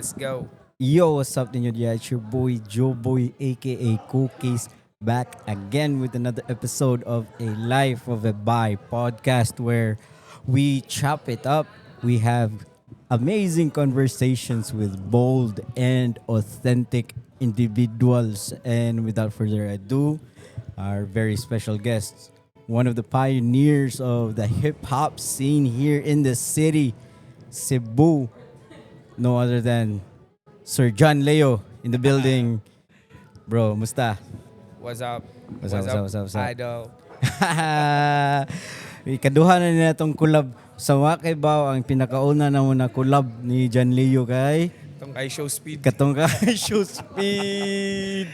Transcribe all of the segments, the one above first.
Let's go. Yo, what's up ninyo? Yeah, it's your boy Joe Boy aka Cookies back again with another episode of a Life of a Buy podcast where we chop it up. We have amazing conversations with bold and authentic individuals. And without further ado, our very special guests, one of the pioneers of the hip hop scene here in the city, Cebu, no other than Sir John Leo in the building. Bro, musta? What's up? What's up? Idol. Ikaduha na nila itong collab. Sa Wakibaw, ang pinakauna na muna collab ni John Leo kay Itong I show speed. katong ka show speed.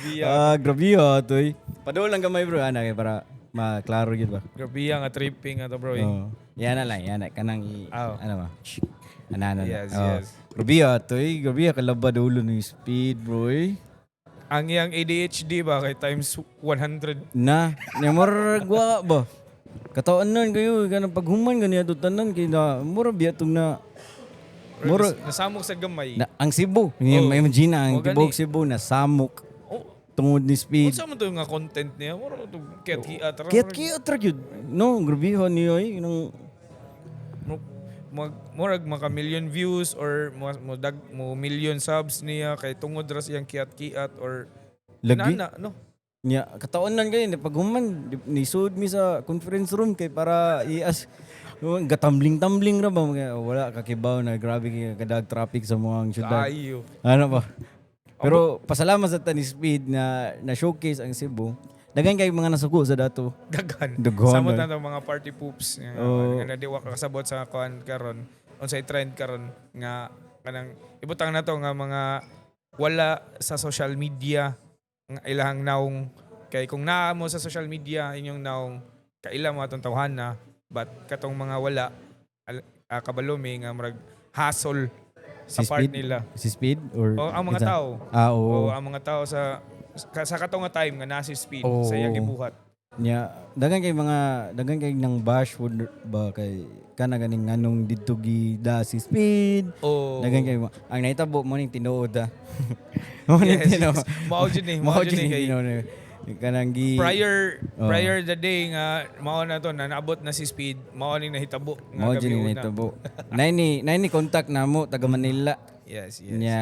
Biya. Grabe yun, toy. Paduol lang gamay bro, ana kay para maklaro gid ba. Grabe nga tripping ato bro. Oh. Yan na lang, yan na kanang ano ba? Ano. Yes, Oh. yes. Grabe yun, toy. Grabe yun, kalabad ulo ni speed, bro. Ang iyang ADHD ba kay times 100. Na, maragwa ba? Katawan nun kayo, kanang paghuman ganiya to tanan kay na mura biyatong na mura Nasamok sa gamay. na, ang Cebu. May imagine ang Oh, gani. tibok Cebu na samok Oh, tungod ni speed. unsa man to nga content niya? Mura to ket hiat. Kiyat tra gyud. No, grabe ho niyo ay nang Murag maka million views or mo million subs niya kay tungod ra siyang kiat-kiat or lagi. nana, no? Nya katawan nan kay paghuman ni sud mi sa conference room kay para ias gatambling-tambling ra ba wala kakibaw na grabe kay kadag traffic sa mga syudad. Ayo. Ano ba? Pero pasalamat sa tani speed na showcase ang Cebu. Dagan kay mga nasuko sa dato. Dagan. Dagan, Samot eh. na itong mga party poops. Oo. Nga di wa kasabot sa kuan karon. Unsay trend karon nga kanang ibutang na to nga mga wala sa social media nga ilang naong kay kung naa mo sa social media inyong naong kaila mo atong tawhana but katong mga wala kabalumi nga murag hassle sa Si part Speed? nila. Si speed or O ang mga isa? tao. Oo. O ang mga tao sa katong nga time nga nasi speed Oo. sa iyang gibuhat. Nya dagan kay nang bash would ba kay kana ganing nganong didto gida si speed. O Dagan kay ang naitabo mo ning tinuod ah. Mo ning Yes, tinuod. mao jud ni, mao jud ni kay kanang gi prior the day nga mao na to na naabot na si speed mao ni nahitabo nga mo gabi jud una. naitabo. Nay ni contact namo taga Manila. Yes. Nya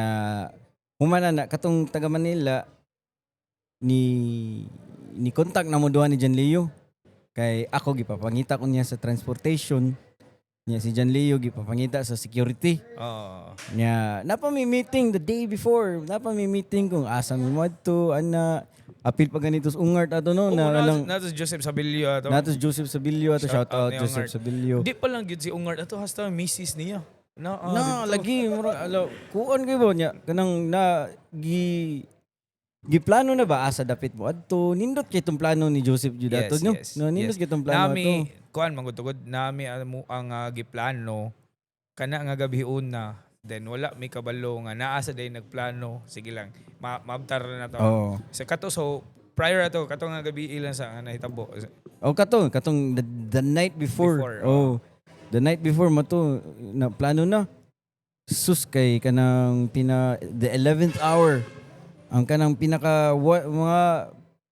humana na katong taga Manila ni contact na mo duha ni John Leo kay ako gipapangita ko niya sa transportation niya si John Leo gipapangita sa security Oh. niya meeting the day before meeting kung asa mi madto ana apil pa ganito sa Ungart ato no na lang natos Joseph Sabilio ato. natos Joseph Sabilio ato shout out ni Joseph Ungart. Sabilio Di pa lang gyud si Ungart ato hasta misis niya. Na dito. lagi mura kuan kay ba niya kanang giplano na ba asa dapit mo adto nindot kay tong plano ni Joseph jud ato no nindot kay tong plano ato Nami kuan mangutugod nami ang giplano kana nga gabi una then wala may kabalo nga naa sa day nagplano sige lang maabtar na to. oo So kato so prior ato kato nga gabi ilan sa nga nahitabo. oh katong the night before, Before, the night before mato na plano na sus kay kanang the 11th hour ang kanang pinaka mga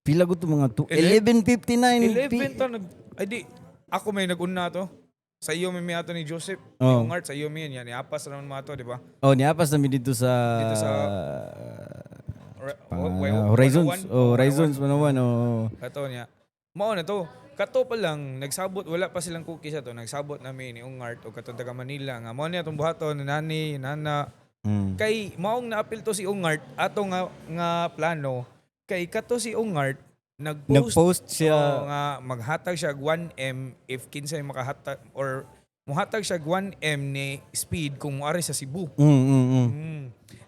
pila ko to mga 11:59 11 ta nag ay di ako may nag-una to. Sa iyo may ato ni Joseph. Oh. Yung art sa iyo yan. Iapas naman mo ato, di ba? oh niapas na mi dito sa Horizons Horizons manawan Kato niya. Mao na to. Kato pa lang nagsabot wala pa silang cookies ato. Nagsabot namin ni Ungart o katong taga Manila nga mao niya tong buhaton ni nani, nana. Kay maong naapil to si Ungart ato nga plano kay kato si Ungart nagpost siya nga maghatag siya 1M if kinsay makahatag or muhatag siya 1M ni speed kung muari sa Cebu.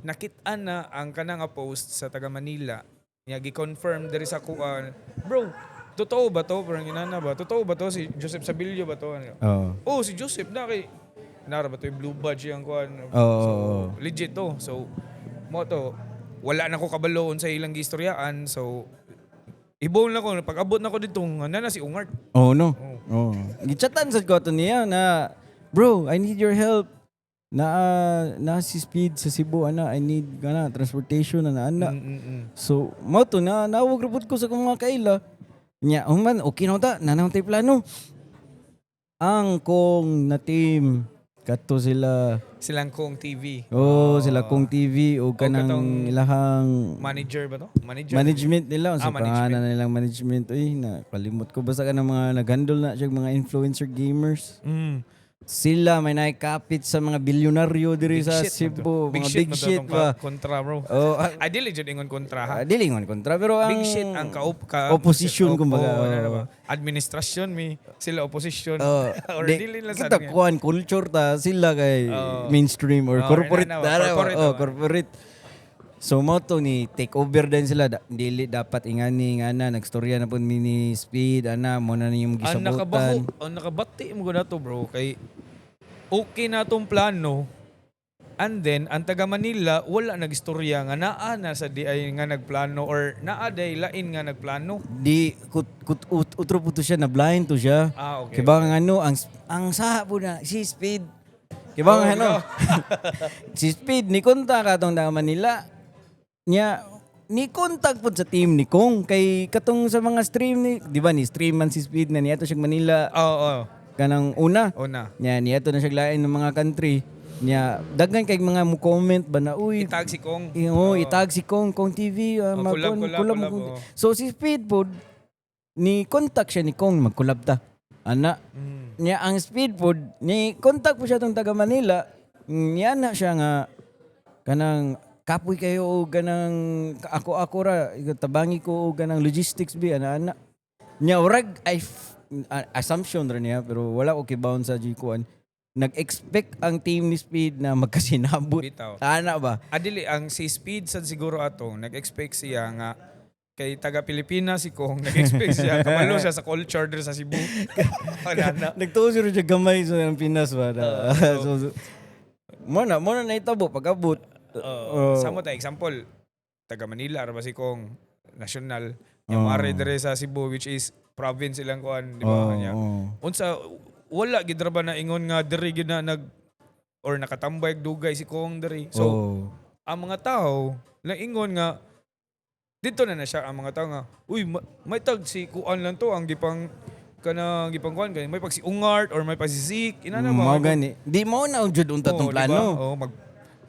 Nakit-an na ang kanang post sa taga Manila niya gi-confirm diri sa kuan. Bro, totoo ba to? Parang inana ba? Totoo ba to si Joseph Sabilio ba to? Oh, si Joseph na kay nara ba to yung blue badge yung kuan. So legit to. So mo to wala na ko kabaloon sa ilang gistoryaan. So ibon na ko pag abot na ko dito na si Ungart. oh no gichatan sa ko to niya na bro I need your help na si Speed sa Cebu ana, I need kana transportation ana. So mo to na nawag report ko sa kong mga kaila. Nya man okay na ta, nanang tay plano. Ang kong na team kato Silang kong TV. sila kong TV o kanang katong ilahang Manager ba to? management nila sa management. pangalan na nilang management. Uy, na kalimot ko basta ka ng mga nag-handle na siya mga influencer gamers. Sila may naikapit sa mga bilyonaryo diri sa Cebu, mga big shit ba. Kontra, bro. Oh, I dili jud ingon kontra ha. dilingon kontra pero ang Big shit ang opposition kumbaga. Administrasyon sila opposition or di, dili lang sa kita kuan culture ta sila kay mainstream or corporate corporate. So mo to ni take over din sila dili dapat ingani ngana nagstorya na pud mini Speed ana mo na yung gisabutan. Ang nakabati mo na to, bro, kay okay na tong plano. And then ang taga Manila wala nagistorya nga naa na sa DI nga nagplano or naa day lain nga nagplano. Di utro po to siya na blind to siya. Okay. Kiba nga ano ang saha po na si Speed. Kiba nga ano. Si Speed ni konta ka tong taga Manila. Nya ni kontak po sa team ni Kong kay katong sa mga stream ni di ba ni stream man si Speed na niya to siya Manila. Kanang una. Nya niya to na siya lain ng mga country. Nya daghan kay mga mo comment ba na uy itag si Kong. Itag si Kong TV collab. So si Speed po ni contact siya ni Kong magkulab ta. Ana. Nya ang Speed po ni contact po siya tong taga Manila. Nya na siya nga kanang kapoy kayo o ganang ako ra tabangi ko o ganang logistics bi ana. Nya urag assumption ra niya pero wala ko kibaon sa G1. Nag-expect ang team ni Speed na magkasinabot. Ana ba? Adili ang si Speed sad siguro atong nag-expect siya nga kay taga Pilipinas si Kong nag-expect siya kamalo siya sa culture sa Cebu. Nagtuo siya gamay sa Pinas ba. So mo na naitabo pag-abot. Samo ta example taga Manila ra ba si Kong national yung mare dire sa Cebu which is province ilang kuan di ba kanya. Unsa wala gid ra ba na ingon nga diri gid na or nakatambay dugay si Kong diri. So ang mga tao lang ingon nga dito na siya ang mga tao nga uy may tag si kuan lang to ang gipang kuan kay may pag si Ungart or may pag si Zik inana ba gani di mo na jud unta tong plano. Mag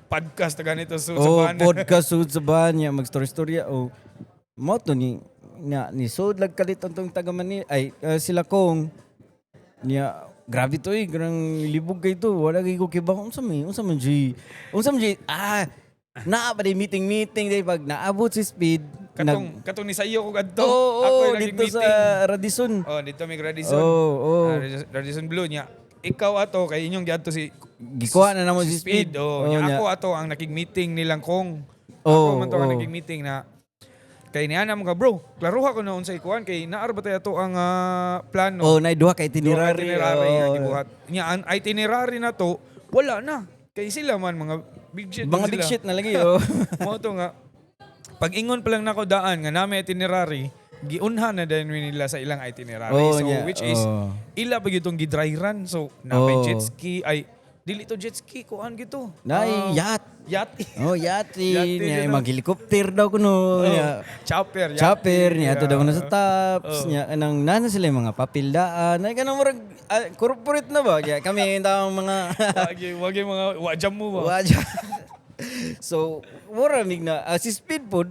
podcast na ganito sa bahan. Podcast sa bahan niya, mag-story-storya. Mo to ni sud lag kalit tong taga Manila. Ay, sila Kong. Niya, grabe to grang libog kay to. Wala kay ko kiba. Unsa man G. Naa pa di meeting day pag naabot si Speed. Katong ni sayo ko kadto. Ako dito sa Radisson. Dito may Radisson. Radisson Blue niya. Ikaw ato kay inyong giadto si gikuha na namo si Speed. Ako ato ang nakig-meeting nilang Kong. Ako man to ang nakig-meeting na kay niya na mga bro, klaruha ko na unsay kuan kay naar ba tayo ang plano. Naiduha kay itinerary. Gibuhat. Nya ang itinerary na to wala na. Kay sila man mga big shit. Mga big shit na lagi. Mo to nga pag ingon pa lang nako daan nga nami itinerary giunha na din nila sa ilang itinerary. Which is ila pa gitong gidry run. So na jet ski ay dili to jet ski kuan gito. Yacht. Yacht. Yacht. Niya mag-helicopter daw kuno. Chopper niya ato daw na sa tops. Niya anang nana sila mga papildaan. Ay kanang murag corporate na ba? Kami daw mga wagi mga wajam mo ba? So mura mig na si Speed pod.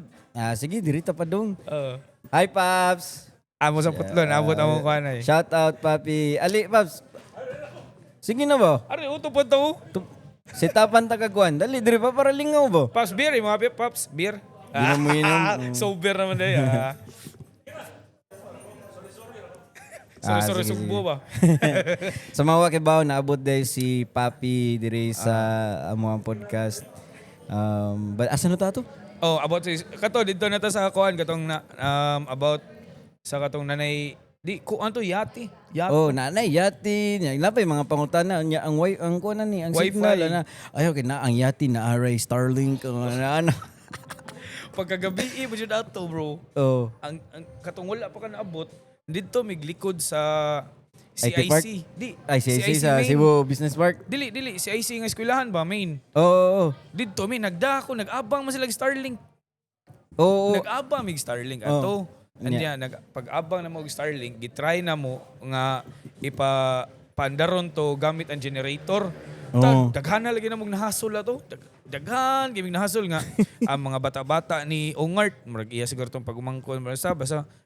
Sige dirita pa dong. Hi, Paps. Amo sa putlon, abot amo ko na eh. Shout out, Papi. Ali, Paps. Sige na ba? Ari, uto pa to. Sitapan tagakuan. Dali, diri pa para lingaw ba? Paps, beer eh, mga Paps, beer. Di na mo inom. Sober naman dahil. Sorry, sugbo ba? Sa mga wakibaw, naabot dahil si Papi diri sa amuang podcast. But asa na to? About kato dito na ta sa kuan katong about sa katong nanay di kuan to yati. Nanay yati niya napay mga pangutana niya ang kuan ni ang Wi-Fi. signal na ayo kay na ang yati na array Starlink ano. Pagkagabi mo jud ato bro. Ang katong wala pa ka naabot dito miglikod sa Si IT Park? IC. Di. Ay, si IC sa main. Cebu Business Park. Dili. Si IC nga eskwelahan ba, main. Oo. Dito, main, nagdako, nag-abang man sila Starlink. Oo. Nag-abang mig Starlink ato. Nya. Pag-abang na mo og Starlink, gitry na mo nga pandaron to gamit ang generator. Oo. Daghan na lagi na mong nahasol ato. Daghan gimig nahasol nga ang mga bata-bata ni Ongart, murag iya siguro tong pagumangkon basta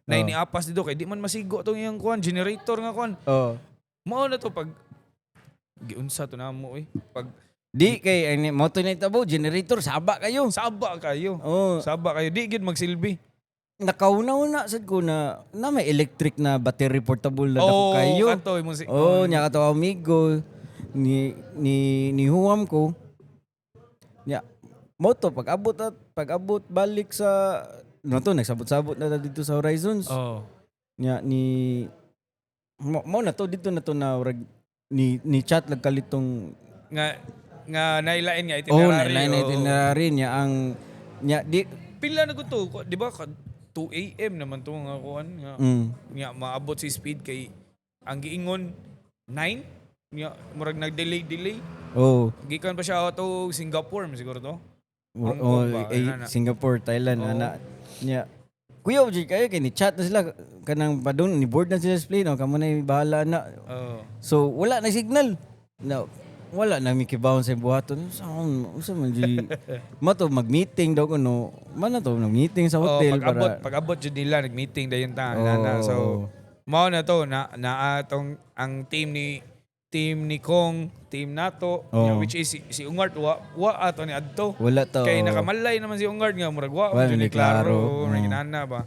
na iniapas dito kay di man masigo tong iyang kuan generator nga kuan. Oo. Mao na to pag giunsa to namo pag Di kay ani mo to na itabo generator saba kayo. saba kayo. Oo. Saba kayo di gid magsilbi. Nakauna-una sad ko na may electric na battery portable na dako kayo. Kanto mo si Nya kato amigo ni huwam ko. Nya mo to pag abot balik sa nagsabot-sabot na dito sa Horizons. Oh. Nya ni mo na to dito na to na urag ni chat lagkalitong nga nailain nga itinerary. nailain na itinerary niya ang nya di Pila na ko to, di ba? 2 AM naman to nga kuan nga. Nga maabot si speed kay ang giingon 9 nga murag nag-delay. oh Gikan pa siya auto Singapore siguro to. Hong oh, Kong ba? Ana. Singapore, Thailand Oo. ana nya kuya ujay kayo kay ni chat na sila kanang padung ni board na sila sa plane kamo na bahala na. So wala na signal. No, wala na mi kibawon sa buhaton. Usa man di mato mag-meeting daw kuno. Man to nag-meeting sa hotel pag-abot jud nila nag-meeting dayon ta Oh. nana. So mao na to na atong ang team ni Kong, team nato, Oh. which is si Ungart wa ato ni adto. wala to. Kay nakamalay naman si Ungart nga murag wa Wala jud ni ni klaro, klaro. murag ginana ba.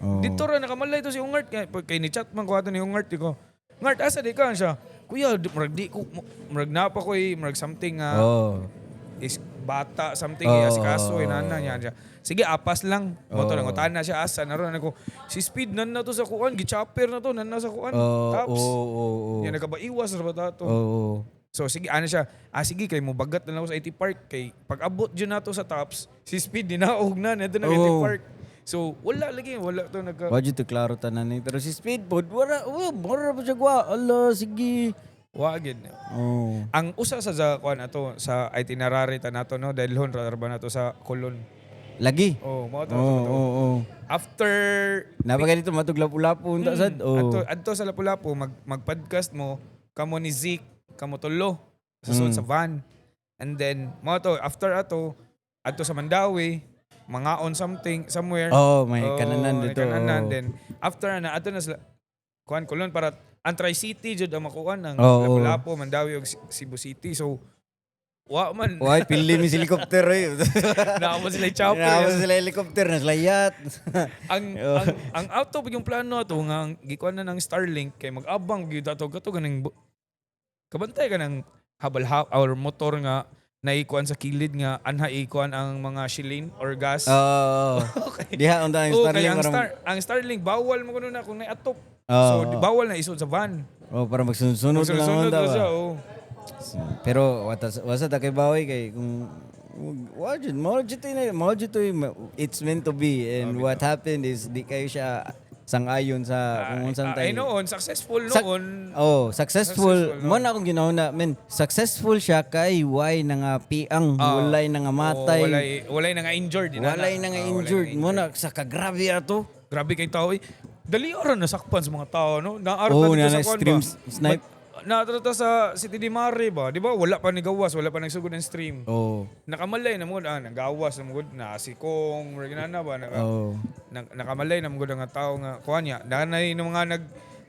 Oh. Dito ra nakamalay to si Ungart kay ni chat man ko ato ni Ungart ko. Ungart asa di ka siya? Kuya, murag di ko murag napa ko murag something Oh. is bata something Oh. asikaso inana niya siya. Sige, apas lang. Mo to Oh. lang utahan na siya asa naron ako. Si Speed nan na to sa kuan, gi-chopper na to nan na sa kuan. Oh, Tops. oh. Yan nagabaiwas ra ba to? Oh. So sige, ano siya? Sige kay mo bagat na lang ako sa IT Park kay pag abot jud nato sa Tops, si Speed dinaog na neto na IT Oh. Park. So wala to nagka. Wajud to klaro tanan ni pero si Speedboat wala pa siya gwa. Allah sige. Wagid. Oh. Ang usa sa kuan ato sa itinerary ta nato no dahil hon ra ba nato sa Colon. Lagi. Oh, mao to. Oh. After Napaka dito matug lapu-lapu unta sad. Oh. adto sa Lapu-Lapu mag-podcast mo kamo ni Zeke, kamo tulo sa sud sa van. And then mo to after ato adto sa Mandawi, mangaon something somewhere. Oh, may kananan may dito. kananan. Oh. Then after na adto na sa kuan Colon para ang Tri-City jud ang makuan ng Oo. Lapu-Lapu, Mandawi ug Cebu City. So wa man Why pili mi sa helicopter eh. naamo sila chopper. Naamo sila helicopter na sila yacht. ang auto yung plano ato nga ang gikuan na ng Starlink kay mag-abang gyud ato kato ganang kabantay ka ng habal or motor nga naikuan sa kilid nga anha ikuan ang mga shilling or gas. Oh. Diha unta ang Kay Starlink parang ang Starlink bawal mo kuno na kung naiatop. Oh. So bawal na isod sa van. Oh, para magsunod lang Sunod unta siya. ba. Oh. Pero wasa ta kay bawi kay kung wajud mo it's meant to be and what happened is di kayo siya sang-ayon sa kung unsan Ay tayo. noon, successful noon. Successful. Successful, Mo na akong ginahuna, men. Successful siya kay why na nga piang, walay na nga matay. Walay na nga injured. Walay na nga injured. Mo na sa kagrabe ato. Grabe kay tao. Dali ara nasakpan sa mga tao, no? Oh, Naarta dito na sa kwan stream ba? snipe. Natrata sa City de Mare ba? Di ba? Wala pa ni gawas, wala pa nagsugod ng stream. Oh. Nakamalay na mo nagawas na mo na si Kong, ginana ba? Oh. Nakamalay na mo nga tao nga kuha niya. Danay ng mga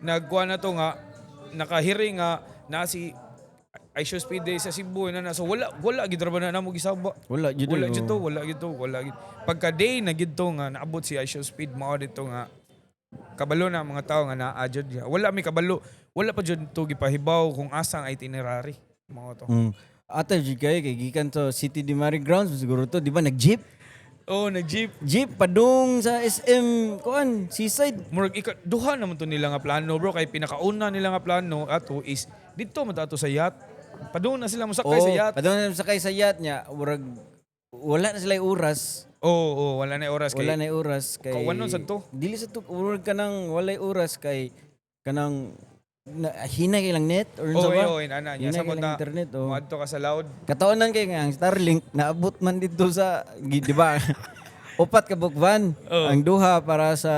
nagkuha na to nga nakahiring nga na si I Show Speed Day sa Cebu na so wala gid ra ba na mo gisaba. Wala gid. Wala gid. Pagka day na gid to nga naabot si I Show Speed mao dito nga kabalo na mga tao nga naadjud niya. Wala mi kabalo. Wala pa jud to gipahibaw kung asang itinerary mao to. Ata jud kay gikan to City de Mare grounds siguro to, di ba nag-jeep? Oh, nag-jeep. Jeep padung sa SM kuan, seaside. Murag duha naman to nila nga plano bro kay pinakauna nila nga plano ato is dito man ato sa yacht. Padung na sila mosakay sa yacht. Padung na sakay sa yacht niya, murag wala na sila oras. Oo, wala na oras kay. Wala na oras kay. Kawan nun sad to. Dili sa to, murag kanang walay oras kay kanang hinay lang net or sa ba? Oo, ana niya. Hinay Sa lang internet. Oh. Muadto ka sa loud. Kataonan kay nga ang Starlink naabot man dito sa di ba? Upat ka bukban Oh. ang duha para sa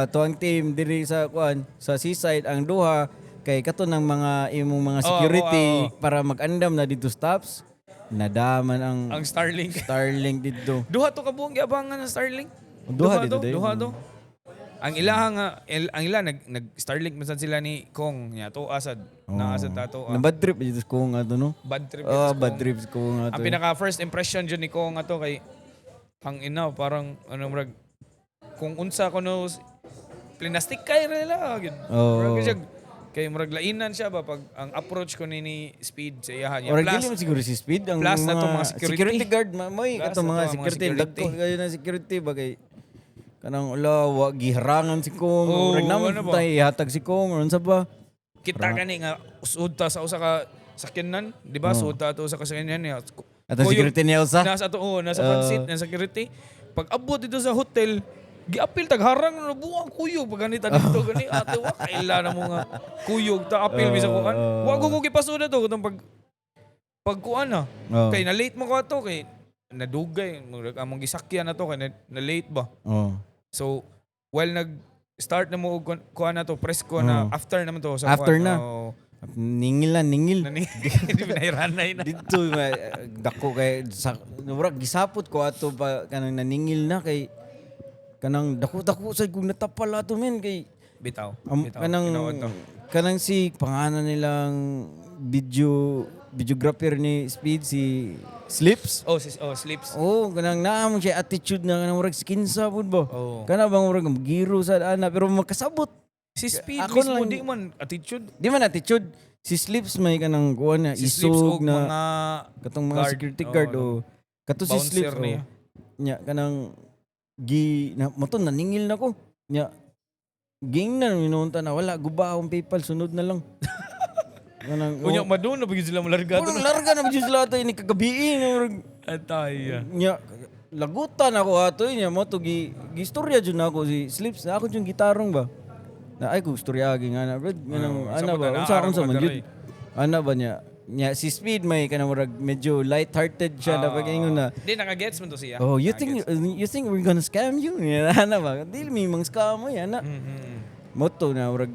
tuang team diri sa kuan sa seaside ang duha kay kato ng mga imong mga security para mag-andam na dito stops nadaman Ang Starlink. Starlink dito. Duha to ka buong giabangan ng Starlink. Duha dito, day. Duha to. Ang ilaha nga ang ila nag Starlink man sad sila ni Kong nya to asad. Na asad tato. Na bad trip dito ko nga to no. Bad trip. Oh, dito sa bad Kong. trips ko nga to. Ang pinaka first impression jud ni Kong ato kay ang ina parang ano murag kung unsa kuno plastic kay rela gid. Oh. Kay murag lainan siya ba pag ang approach ko ni Speed sa iyahan niya. Or dili mo siguro si Speed ang plus na to mga security. guard moy Plus kato na to mga ang mga security security. dagko kayo na security ba kay kanang wa giharangan si Kong Oo, murag naman ano ba? tay hatag si Kong or unsa ba Kita kani nga usod ta sa usa ka sakyanan, di ba? Suod ta to sa kasakyanan niya. ato security niya usa Nasa nasa front seat, nasa security. Pag abot dito sa hotel, giapil tagharang na buwang kuyog pag ganita dito gani ate wa kaila na mo nga kuyog ta apil mi sa kuan. Wa ko gipasud to katong pag kuan na. Kay na late mo ko ato kay nadugay among gisakyan na to kay na late ba. oh So while nag-start na mo og kuan na to press ko na after naman to sa After kuan. na. ningil Hindi pinahiranay na. dito dako kay sa murag gisapot ko ato pa kanang naningil na kay kanang dako sa kung natapal ato men kay Bitaw. kanang si pangalan nilang videographer ni Speed si Slips. Slips. Oh, kanang naamon siya attitude na kanang murag skinsa pud ba. Oh. Kana bang murag giro sa ana pero makasabot. Si Speed Ako mismo lang- di man attitude. Di man attitude. Si Slips may kanang kuan na Si Slips isog og na mga katong mga guard. security Oo, guard ano. o kato si bouncer Slips niya. nya kanang moto naningil na ko nya ging na minunta na wala guba akong PayPal sunod na lang kanang Unya madun na bigyan sila malarga puro larga na bigyan sila ato ini kagabi Atay. nya lagutan ako ato nya mo to gistorya jud na ako si Slips na ako yung gitarong ba na ay ko istorya gi nga na bro ganang ana ba unsa man yun ana ba nya si Speed may kanang murag medyo light-hearted siya na pag-ingon na Di nakagets man to siya. oh you think we're gonna scam you ana ba dili mi mang scam mo yan na moto na murag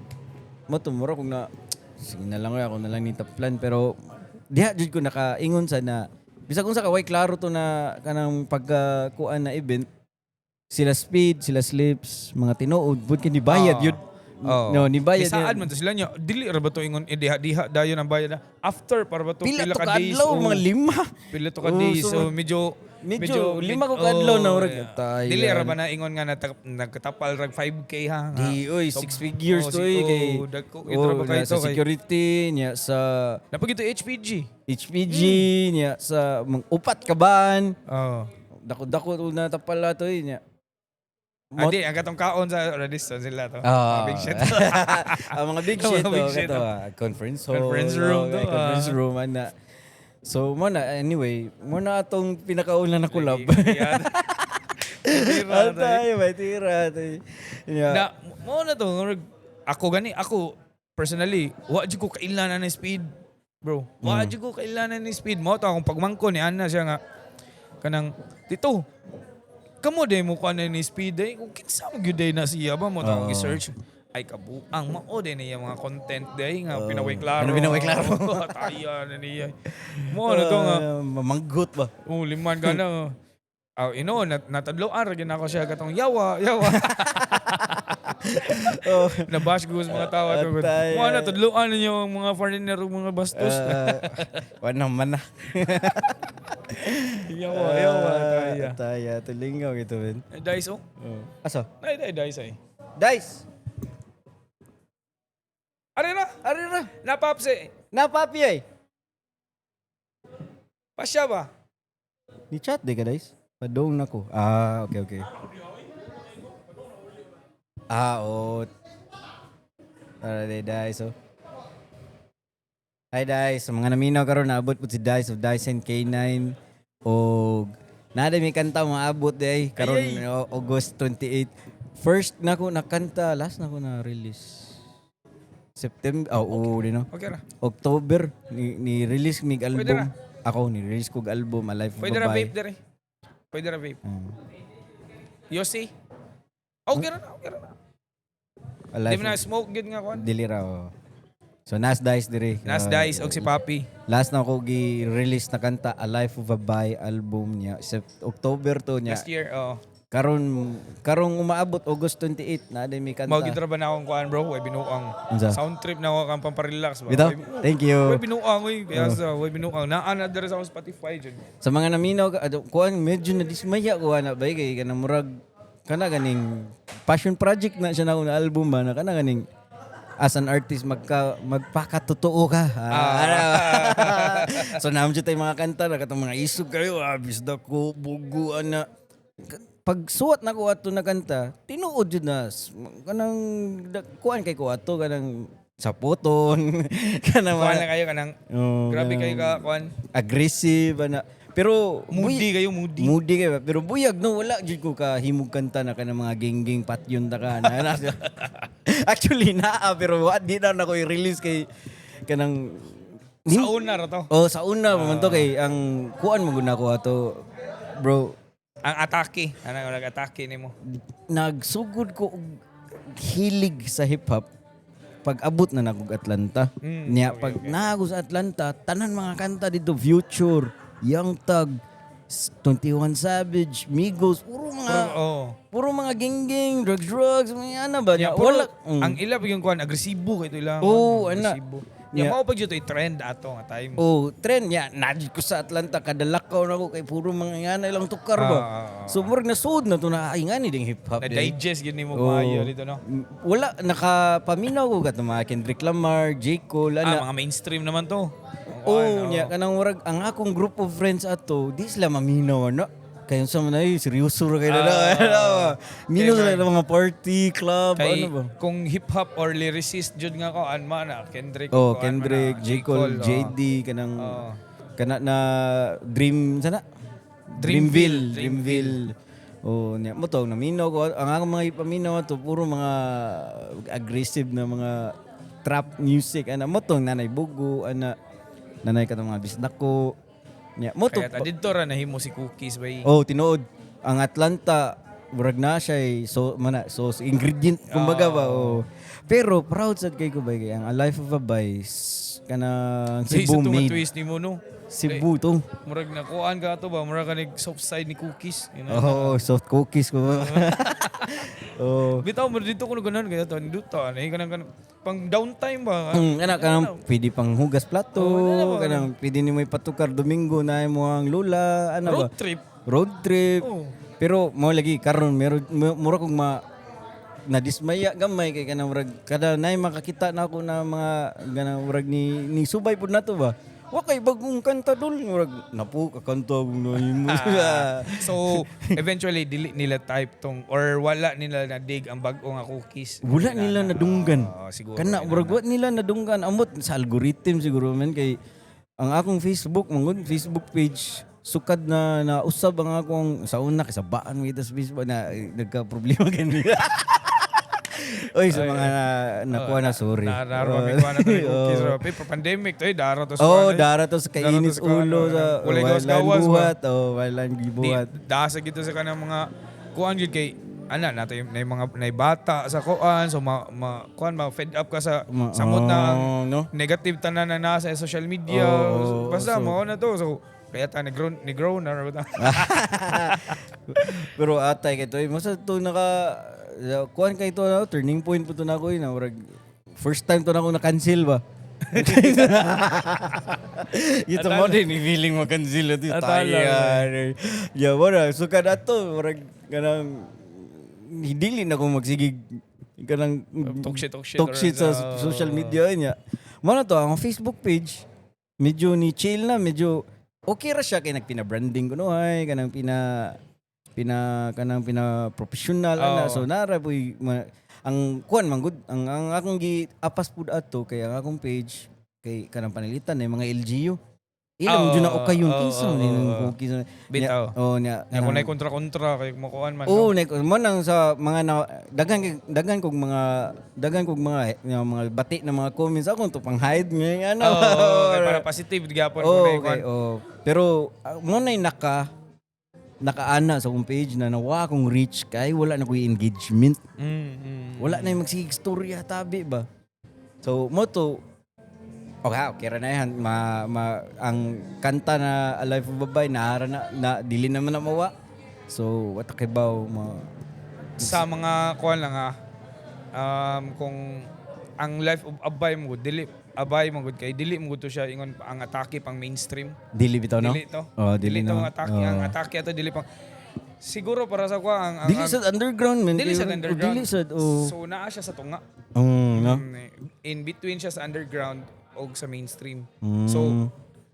kung na sige na lang ako na lang ni plan pero diha jud ko nakaingon sa na bisag kung sa kaway klaro to na kanang pagkuan na event sila Speed sila Slips mga tinuod bud kini bayad yun no ni bayad Saan man to sila niya. Dili ra ba to ingon diha dayon ang bayad na. After para ba to pila to ka days. kadlaw mga 5 Pila to ka days. So medyo 5 ko kadlaw na murag tayo Dili ra ba na ingon nga nagkatapal rag 5k ha. di oy 6 figures to kay dagko itra ba kay sa to kay. security niya sa Napagito HPG. HPG niya sa mga upat kaban Oh. dako na tapala to niya Adi, ang katong kaon sa Radisson sila to. Big shit. Ang mga big shit Mga big shit, to conference hall Conference room to, conference room ana so mo na anyway mo na atong pinakauna na collab tira tayo Na, mo na to. Ako personally, wa jud ko kailanan ni Speed. Bro, wa jud ko kailanan ni Speed. Mo to akong pagmangko ni Ana siya nga kanang dito. Kamo day mo kuan ni Speed day. Kung kinsa mo gyud day na siya ba mo to akong i-search. Ay kabuang mao din niya mga content day nga pinaway klaro. pinaway klaro. Taya na niya. Mo na to nga. mamanggot ba Liman ka na. Natadloan ra gyud ako siya katong yawa. Nabash ko sa mga tawa to. Atay, Mo na tadloan ninyo ang mga foreigner ug mga bastos. wala man na Yawa. taya tulingaw gitu ben Dice oh. asa Dice ay. dice Ari na. Napapse. napapi ay Pasya ba? ni chat de ka dice padong nako okay oh para de dice oh hi dice mga naminaw karon naabot po si dice of Dice and K9 o nada may kanta maabot day karon August 28 first na ko nakanta last na ko na release September, di no. Okay ra. October ni release mig Pwede album. Ako ni release kog album A Life of Pwede a ra Babae. vape dire. Pwede ra vape. Ah, Yossi. Okay ra na, okay ra na. A Di Life mo na of smoke gid nga kon. Dili ra. Oh. So Nas Dice dire. Nas Dice og si Papi. Last na ko gi-release na kanta A Life of a Babae album niya. October to niya. Last year, Karong umaabot August 28 na day may kanta. Mao gid ra ba na akong kuan bro, way binuang. Unsa? Sound trip na ako kang pamparelax ba. Bitaw? Thank you. Way binuang oy, kaya sa way binuang. Naa na diri sa akong Spotify jud. Sa mga naminaw kuan medyo na dismaya ko ana bay kay kanang murag kana ganing passion project na siya na una album ba na kana ganing as an artist magpakatotoo ka. So naman dyan tayo mga kanta na katong mga isog kayo bisda ko buguan na pag suwat na ko ato na kanta tinuod jud na kanang kuan kay ko ato kanang sapoton kanang Kuan na kayo kanang grabe kayo ka kuan. aggressive ana pero Moody kayo, moody. Moody kayo. Pero buyag, no? Wala dyan ko ka himog kanta na ka ng mga geng-geng patyon ta ka. Actually, pero di na ko i-release kay kanang... Sa una ra to. Oh, sa una man to kay ang kuan mo guna ko ato. Bro, Ang atake. Ano nag-atake nimo? nagsugod ko og hilig sa hip-hop pag abot na nagug Atlanta. Niya okay, pag naagos sa Atlanta, tanan mga kanta dito Future, Young Thug, 21 Savage, Migos, puro mga geng-geng, drugs, mga ano ba? Yeah, Wala. Ang ila yung kuan agresibo kay to ilang. Oo, ana. Agresibo. Yeah. Mao pa jud to trend ato nga time. Oh, trend niya. Nadid ko sa Atlanta, kadalakaw na ko kay puro mga ingana ilang tukar ba. So, murag nasud na to na ingani ding hip-hop. Na din. digest gid nimo Oo. maayo dito no. Wala, nakapaminaw ko ka mga Kendrick Lamar, J. Cole, ana. Mga mainstream naman to. Oh, niya kanang murag ang akong group of friends ato, di sila maminaw ano. Kayo sa man ay seryoso ra kayo na. Minaw sila ng mga party, club, Kay ano ba? kung hip hop or lyricist jud nga ko anma na Kendrick. Oh, ko, Kendrick, J. Cole, JD, kanang kana na Dream sana? Dreamville. Oh, niya mo to naminaw ko. Ang akong mga ipaminaw ato puro mga aggressive na mga trap music ana mo to nanay bugo ana nanay katong mga bisdak ko. Niya mo to. Kaya dito ra nahimo si Cookies bay. Oh, tinuod. Ang Atlanta, murag na siya ingredient kumbaga ba. Oh. Pero proud sad kay ko ba kay ang A Life of a Vice kana Cebu made. twist ni mo no. Cebu to. Murag na kuan ka to ba? Murag ka soft side ni Cookies. You know? Oh, soft cookies ko ba. Oh. Bitaw mo dito ko ganahan kaya to dito ani kanang pang downtime ba? Anak kanang pwede pang hugas plato, kanang pwede ni mo ipatukar Domingo na mo ang lula, ano ba? Road trip. Road trip. Oh. Pero mo lagi karon mura kong nadismaya gamay kay kanang murag kada nay makakita na ako na mga ganang murag ni subay pud nato ba. Wa kay bagong kanta dol murag napu ka kanta mo So eventually dili nila type tong or wala nila na dig ang bag-o nga Cookies. Wala nila nadunggan. Siguro. Kana murag wa nila nadunggan amot sa algorithm siguro man kay ang akong Facebook page sukad na nausab ang akong sa una kay sabaan mo sa Facebook na nagka problema kanila. Oy sa mga nakuha na sorry. Daro mi kuan na to ni Cookies. Pero pandemic to daro to. Dara to sa kainis ulo sa walay gawas-gawas ba. Walang gibuhat. Dasa gito sa kanang mga kuan gid kay nato yung mga bata sa kuan so kuan fed up ka sa samot na no? negative tanan na nasa social media. Basta mo na to. So kaya ta ni-grow na ba ta? Pero atay kay to, masa to kuan kay to turning point po to na ko na first time to na ako na-cancel ba. Ito mo din feeling mo cancel ito tayo. Ya wala suka dato kanang hidili na ko magsigig kanang talk shit sa social media niya. Mo na to ang Facebook page medyo ni chill na medyo okay ra siya kay nagpina-branding ko no ay kanang pina professional ana so nara poy ang kuan man good ang akong gi-apas pud ato kay ang akong page kay kanang panalitan na mga LGU Ilam jud na o kayo Oo, kinsa oo, ni oo. cookies. Bitaw. Oh nya. Kung na kontra-kontra kay makuan man. Oo, no? mo nang sa mga daghan kog mga bati na mga comments ako to pang hide nga ano. Oo, kay para positive gyapon kung na Okay, oh. Pero mo na nakaana sa akong page na nawa akong reach kay wala na ko'y engagement. Wala na yung magsistorya tabi ba. So mo to okay ra na yan. Ang kanta na Alive of Babay na dili naman na mawa. So what kibaw Sa mga kuan lang kung ang life of Abay mo dili Abay mo gud kay dili mo gud to siya ingon ang atake pang mainstream. dili bitaw no? Dili to. Oh, Dili to no. ang atake, ang atake ato dili pang siguro para sa kuha ang Dili sa underground man. dili sa Kay- underground. Dili sa So naa siya sa tunga. no? In between siya sa underground o sa mainstream. Mm. So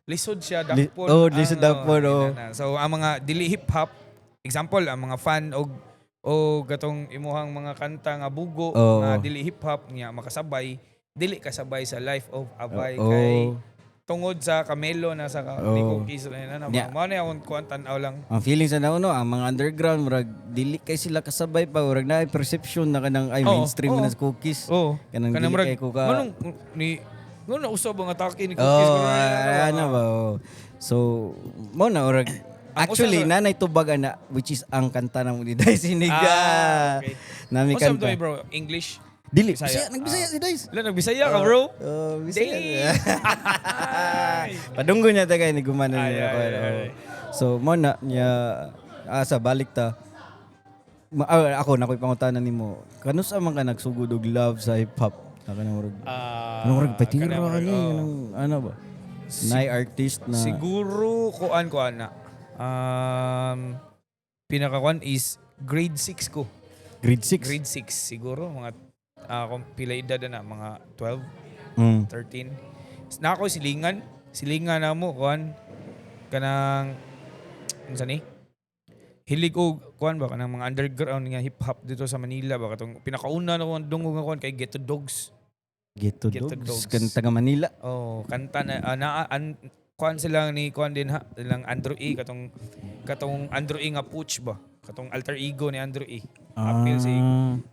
lisod siya Li- dakpon. oh, lisod dakpon, oh. So ang mga dili hip hop example ang mga fan o gatong imuhang mga kanta nga bugo Oh. nga dili hip hop nga makasabay dili kasabay sa life of Abay Oh. kay tungod sa Camelo na sa ni Oh. Cookies na Yeah. mo na akong kuan tan-aw lang. Ang feeling sa nauno, ang mga underground, murag dili kay sila kasabay pa, murag na perception na kanang ay Oo, mainstream oo. na sa cookies. Oh, Kanang dili kay ko ka. Manong ni na usab ang atake ni Cookies Oh, karon, ano ba? Oh. So, mo na murag actually usa sa- nanay tubag ana which is ang kanta ng Uliday Siniga. okay. Nami Usab to kanta. bro, English. Dili, Bisaya. Bisaya, nagbisaya si Dice. Wala nagbisaya ka, bro. Oh, Bisaya. Ay. Padunggo niya ta kay ni gumanan Ay, niya. ay, ako, ay, oh. ay. So mo na niya sa balik ta. Ako nakoy pangutanan nimo. Kanus man ka nagsugod og love sa hip hop? Saka na murag. Ano murag patira ni ano ba? Nay artist na Siguro kuan na. Pinakakuan is grade 6 ko. grade 6. Grade 6 siguro mga kung pila edad na mga 12, Mm. 13. Na ako silingan na mo kuan kanang unsa ni? Hilig og kuan ba kanang mga underground nga hip hop dito sa Manila ba katong pinakauna na kuan dungog nga kuan kay Ghetto Dogs. Ghetto Ghetto Dogs. Dogs. Kan taga Manila. Oh, kanta na kuan sila ni kuan din ha, silang Andrew E katong Andrew E nga Pooch ba? Katong alter ego ni Andrew E. Appeal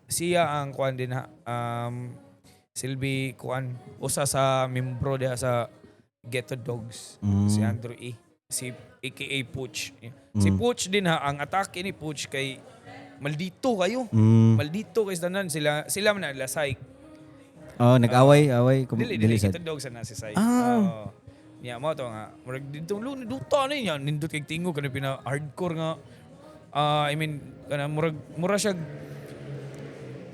siya ang kuan din ha. Silbi kuan usa sa membro diha sa Ghetto Dogs si Andrew E. Si aka Pooch. Si Pooch din ha, ang atake ni Pooch kay maldito kayo. Maldito kay tanan sila man nalasay. Oh, nag-away. Dili Ghetto Dogs na si Sai. Niya mo to nga. Murag dito duta na niya nindot kay tingo kana pina hardcore nga. I mean kana mura siya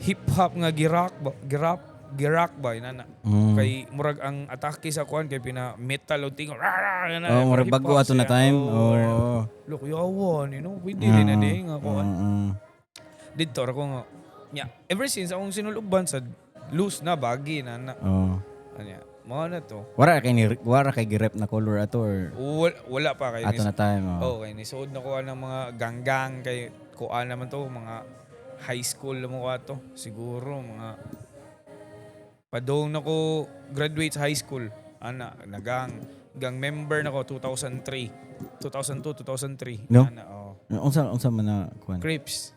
hip hop nga girak ba inana. Kay murag ang atake sa kuan kay pina metal o tingo. Oh, murag bago ato na time. Oh. Look, yawan, pwede rin na din nga kuan. Dito ako nga. Nya, ever since akong sinuloban sa loose na bagi na. Oh. Anya, mga na to. Wara kay girep na color ato or Wala pa kay ato na time. Oh. kay nisuod na kuha ng mga ganggang kay kuha naman to mga high school na mo to. Siguro mga padong na ko graduate sa high school. Gang member na ko 2003. 2002, 2003. No? Unsa man na kuan? Crips.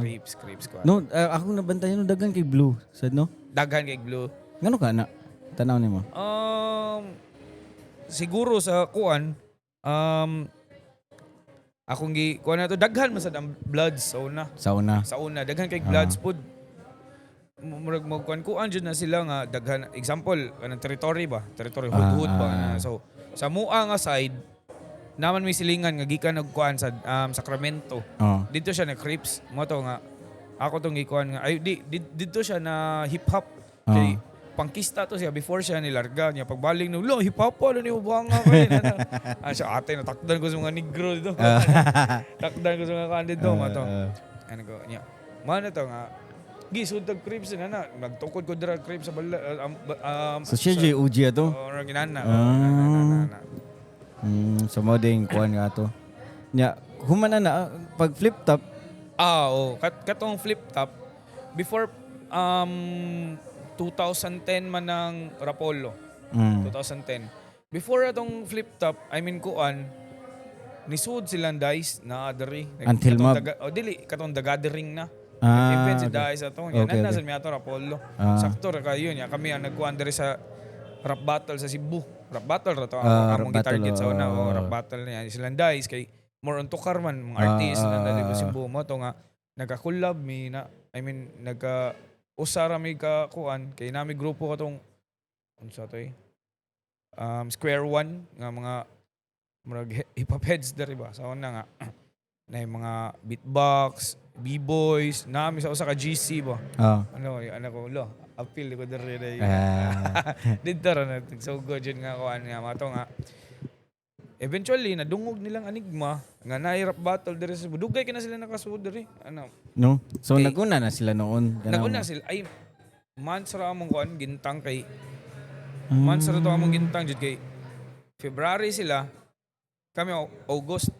Crips kuha. No, ako nabantayan no dagan kay Blue. Sad no? Daghan kay Blue. Ngano ka na? Tanaw nimo. Siguro sa kuan akong kuan na to daghan man sad ang Bloods sa una daghan kay Bloods pod murag magkuan jud na sila nga daghan example kanang territory hood ba na. So sa mua nga side naman may silingan nga gikan nagkuan sa Sacramento. Dito siya na Crips mo to nga ako tong gikuan nga ay dito siya na hip hop kay pangkista to siya before siya nilarga niya pagbaling no hip hop pa ni ubanga kay na siya ate natakdan ko sa mga negro dito takdan ko sa mga kandido dito mo to ano ko niya man to nga gisud tag Crips na nagtukod ko dira Crips sa bala So siya jay uji ato. or ginana So mo ding kuan nga ato. Nya humana na pag flip top. Katong flip top before 2010 man ng Rapolo. 2010. before atong flip top, I mean kuan, nisud silang Dice na adari. Until Mob. Dili, katong The Gathering na. Ah, Event si okay. Dice atong. Okay, Yan, nasa okay. mi ato Rapolo. Ah. Sakto ra kayo niya. Kami ang nagkuhan diri sa rap battle sa Cebu. Rap battle ra to. Rap Among battle, gitarget sa una. Rap battle na yan. Silang Dice kay more on tukar man mga artist na dali sa Cebu mo to nga nagka-collab mi na usara mi ka kuan kay nami grupo katong unsa to Square One nga mga hip hop heads diri ba sa una nga na yung mga beatbox, b-boys, nami sa usa ka GC ba. Ano ko lo, appeal ko diri dai. Dito ra na so good yun nga kuan nga mato nga. Eventually nadungog nilang Enigma nga na-rap battle diri sa Dugay kina sila nakasuod diri. Ano? No. So Okay. naguna na sila noon. Naguna sila ay months ra among kuan gintang kay months ra to among gintang jud kay February sila kami August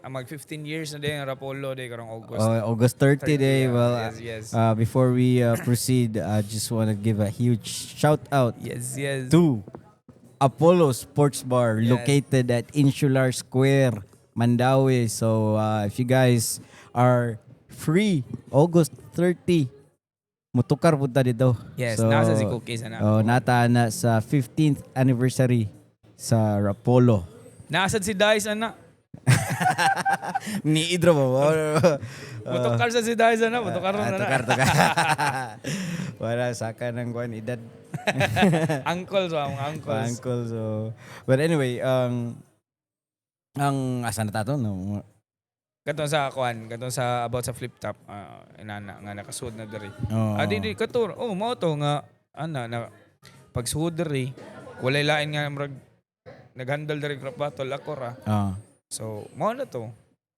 mag 15 years na din ang Rapolo day karong August. August 30 day. Well, yes. before we proceed, I just want to give a huge shout out Yes. to Apollo Sports Bar located at Insular Square, Mandaue. So if you guys are free, August 30, mutukar punta dito. Yes, so, nasa si Cookies na. nata na sa 15th anniversary sa Rapolo. Nasad si Dice ana. Ni Idro ba? Mutukar sa si Dice ana, mutukar na na. Tukar. Wala saka ng kuan edad. Uncle so ang uncles. Uncle so. But anyway, ang asa na tato no? Katong sa kuan, katong sa about sa flip top, inana nga nakasuod na diri. Di katur. Mao to nga na pagsuod diri, walay lain nga murag naghandle diri rap battle ako ra. So, mao na to.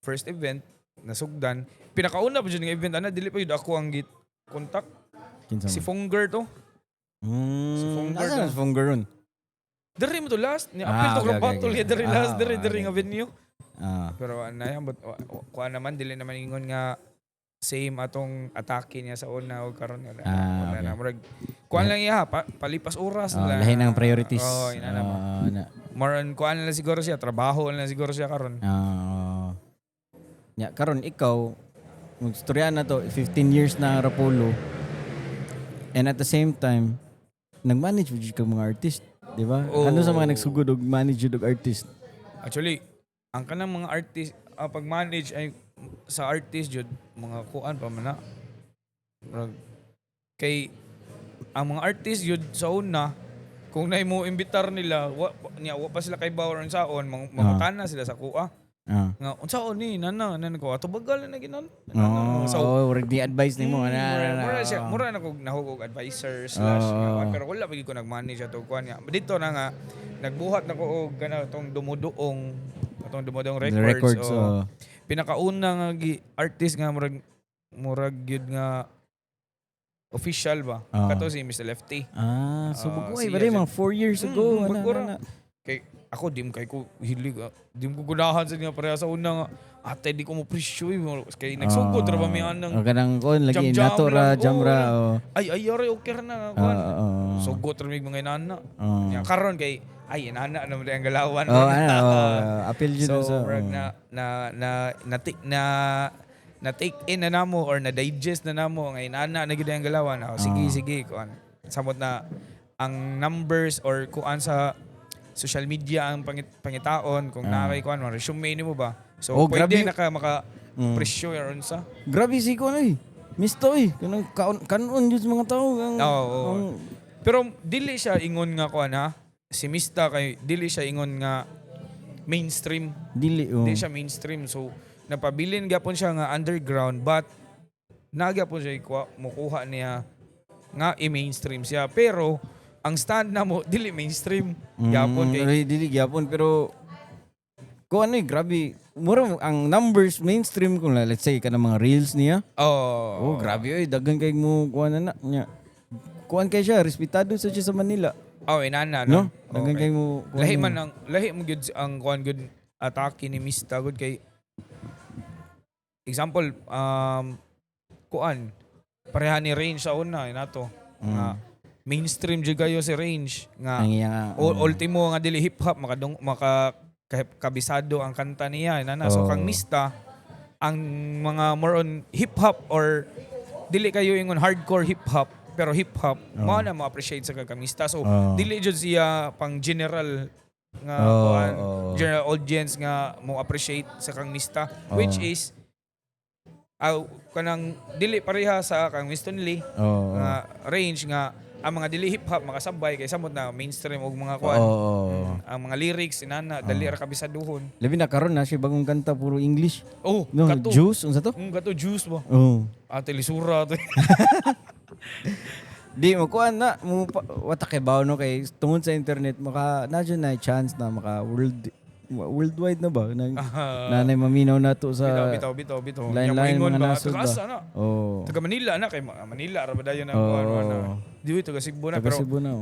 First event nasugdan. Pinakauna pa jud nga event ana dili pa jud ako ang git contact. Si Fonger to. Si Fonger Asa na si Fonger ron? Diri mo to last. Ni apil to rap battle kay diri last diri nga venue. Pero yan, but kuha naman, dili naman ingon nga same atong atake niya sa una o karon nga. Okay. Kuha lang iya, palipas oras. Lahi ng priorities. Ina naman. More on kuha na siguro siya, trabaho na siguro siya karon. Karon ikaw, magstorya na to, 15 years na Rapolo. And at the same time, nag-manage mo ka mga artist. Di ba? Ano sa mga nagsugod og manage og artist? Actually, ang kanang mga artist pag-manage ay sa artist jud mga kuan pa man na. Kay ang mga artist jud sa una kung nay mo imbitar nila wa pa sila kay bawon saon mangutana sila sa kuha. Nga unsaon ni nana ko ato bagal na ginan. So di advice nimo mura na ko nahugog advisor / pero wala pagi ko nag-manage ato kuan nga. Dito na nga nagbuhat na ko og kana tong dumuduong records. Pinakauna nga artist nga murag gyud nga official ba? Kato si Mr. Lefty. So bugoy ba mga 4 years ago kay ako dim kay ko hilig dim ko gunahan sa nga pareha sa una nga ate di ko mo presyo kay nagsugod ra ba mi anang kanang kon lagi nato ra jamra ay yari okay na kon sugod ra mi mga inana nya karon kay ay inana na mo ang galawan appeal jud so na take in na namo or na digest na namo nga inana na gid ang galawan sige kuan samot na ang numbers or kuan sa social media ang pangitaon kung nakay kuan mo resume nimo ba so pwede na maka presyo or unsa grabe si kuan misto kanang kanon jud mga tao pero dili siya ingon nga kuan si Mista kay dili siya ingon nga mainstream dili siya mainstream so napabilin gyapon siya nga underground but nagyapon siya mukuha niya nga i-mainstream siya pero ang stand na mo dili mainstream gyapon kay dili gyapon pero ko grabe mura ang numbers mainstream kung let's say kana mga reels niya grabe daghan kay mo kuan na nya kuan kay siya respetado sa siya sa Manila inana no daghan kay mo lahi mo gyud ang kuan gyud atake ni Mista good kay example kuan pareha ni Rain sa una nato nga mainstream jud kayo si Range nga Ang iya ultimo nga dili hip hop kabisado ang kanta niya nana. So kang Mista ang mga more on hip hop or dili kayo ingon hardcore hip hop pero hip hop mao na ma-appreciate sa kagamista. So dili jud siya pang general nga general audience nga mo appreciate sa kang Mista which is kanang dili pareha sa kang Winston Lee nga Range nga ang mga dili hip hop makasabay kay samot na mainstream og mga kuan ang mga lyrics inana dali ra kabisaduhon. Labi na karon na siya bagong kanta puro English. No, kato. Juice unsa to? Kato juice ba? Ate lisura to. Di mo kuan na mo wata kay bawo no kay tungod sa internet maka na dyan na chance na maka worldwide na ba nanay maminaw na to sa bitaw line mga nasod ba. Taga Manila na kay Manila ra ba dayon ang kuan Di taga Cebu na pero Cebu na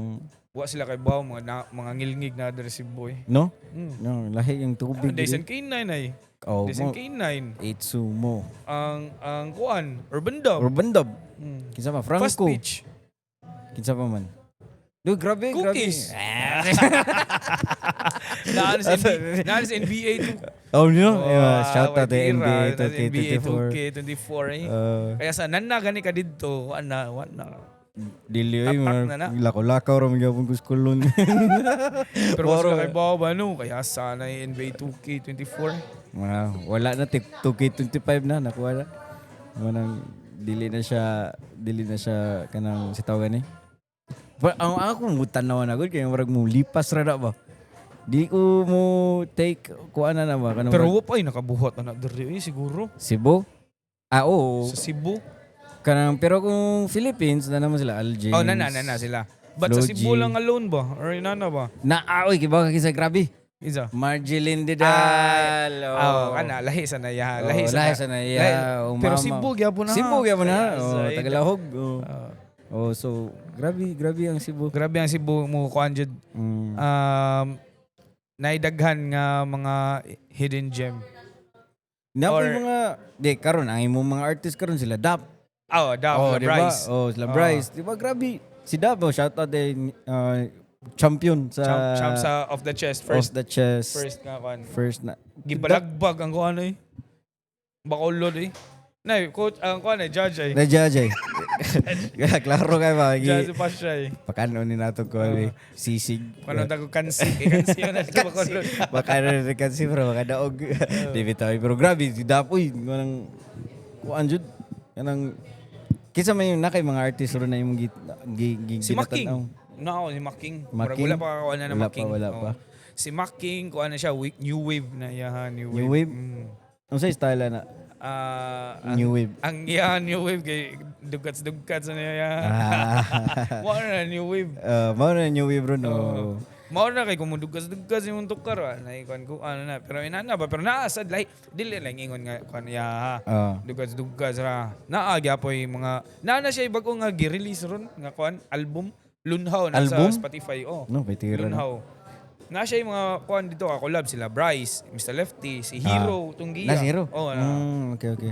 wa sila kay bawo mga ngilngig na diri Cebu no no lahi yung tubig Daisen K9 ay Daisen K9 Itsumo ang kuan Urban Dub kinsa pa Franco Fast Pitch kinsa pa man grabe Cookies Naan sa NBA 2 shout out to NBA 2K24 kaya sa nanna gani ka didto wala dili ay lakaw-lakaw ra magyapon ko skulon pero wala kay bawo ba no kaya sana NBA 2K24 wala na 2K25 na nakuha na manang dili na siya kanang sitaw gani ang ako mo tanaw na gud kay murag mo lipas ra ba di ko mo take kuan na ba kanang pero wa pa nakabuhat na diri siguro Cebu oo sa Cebu kanang pero kung Philippines na naman sila Aljames na sila but sa Cebu lang alone ba or inana ba oy kibaw kisa grabe isa Marjeline Didal kana lahi sa naya pero Cebu gyapon na Tagalahog so grabe ang Cebu mo kuan jud naidaghan nga mga hidden gem mga karon ang imong mga artist karon sila Dap Bryce sila Bryce diba grabe si Dap shout out champion sa Off the Chest first nga kuan first na gibalagbag ang kuan bakulod Nay, coach, ang kuan judge ay. Na-judge ay. Klaro kayo ba? Judge pa siya Pakano ni nato ko sisig. Paano tago kansi? Kansi yun na siya bakulod. Pakano na kansi pero makadaog. Di bitaw. Pero grabe, dapoy. Kanang kuan jud. Kanang kisa may yung nakay mga artist ro na yung si Making. No, si Making. Wala pa kuan na Making. Wala pa. Si Making, kuan na siya new wave na yahan, New wave. Ano sa style na? New wave. Ang new wave kay dugkats na niya. Mao na new wave. Mao na new wave bro no. Mao na kay kumudugkas yung tukar na ikuan ko na pero inana ba pero naasad like dili lang ingon nga kuan ya. Dugkas ra. Naa gyapoy mga na siya bago nga gi-release ron nga kuan album Lunhaw na sa Spotify No, bitira na. Lunhaw. Na siya yung mga kuan dito collab sila Bryce, Mr. Lefty, si Hero Tunggiya. Na si Hero? Okay.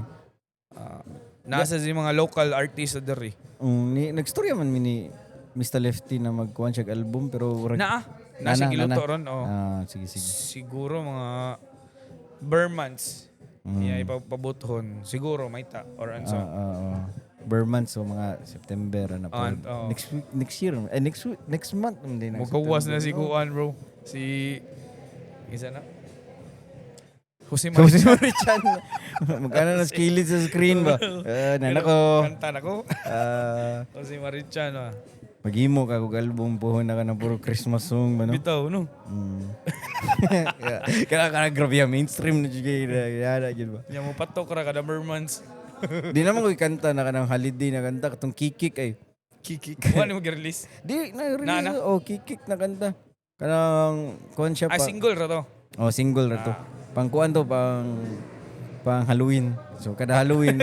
Nasa si mga local artists diri. Nag-story man ni Mr. Lefty na magkuhan siya album pero nasa giluto ron. Sige. Siguro mga Burmans. Ipapabuthon. Siguro maita or anso. Burman so mga September na po. Next year. Next month hindi na. Magkawas na si Kuan bro. Si isa na. Jose Marichan. Magkano na skillet sa screen ba? Nanako. Kanta nako. Jose Marichan ba. Maghimo ka kung album po na ka na puro Christmas song ba no? Bitaw no. Kaya grabe yung mainstream na juga yada gid ba. Nya mo patok ra kada Burmans. Di naman ko kanta na kanang holiday na kanta katong Kikik ay. Kikik. Wala mo gi-release? Di na-release. Kikik na kanta. Kanang kuan siya pa. Single ra to. Single ra to. Pang kuan to pang Halloween. So kada Halloween.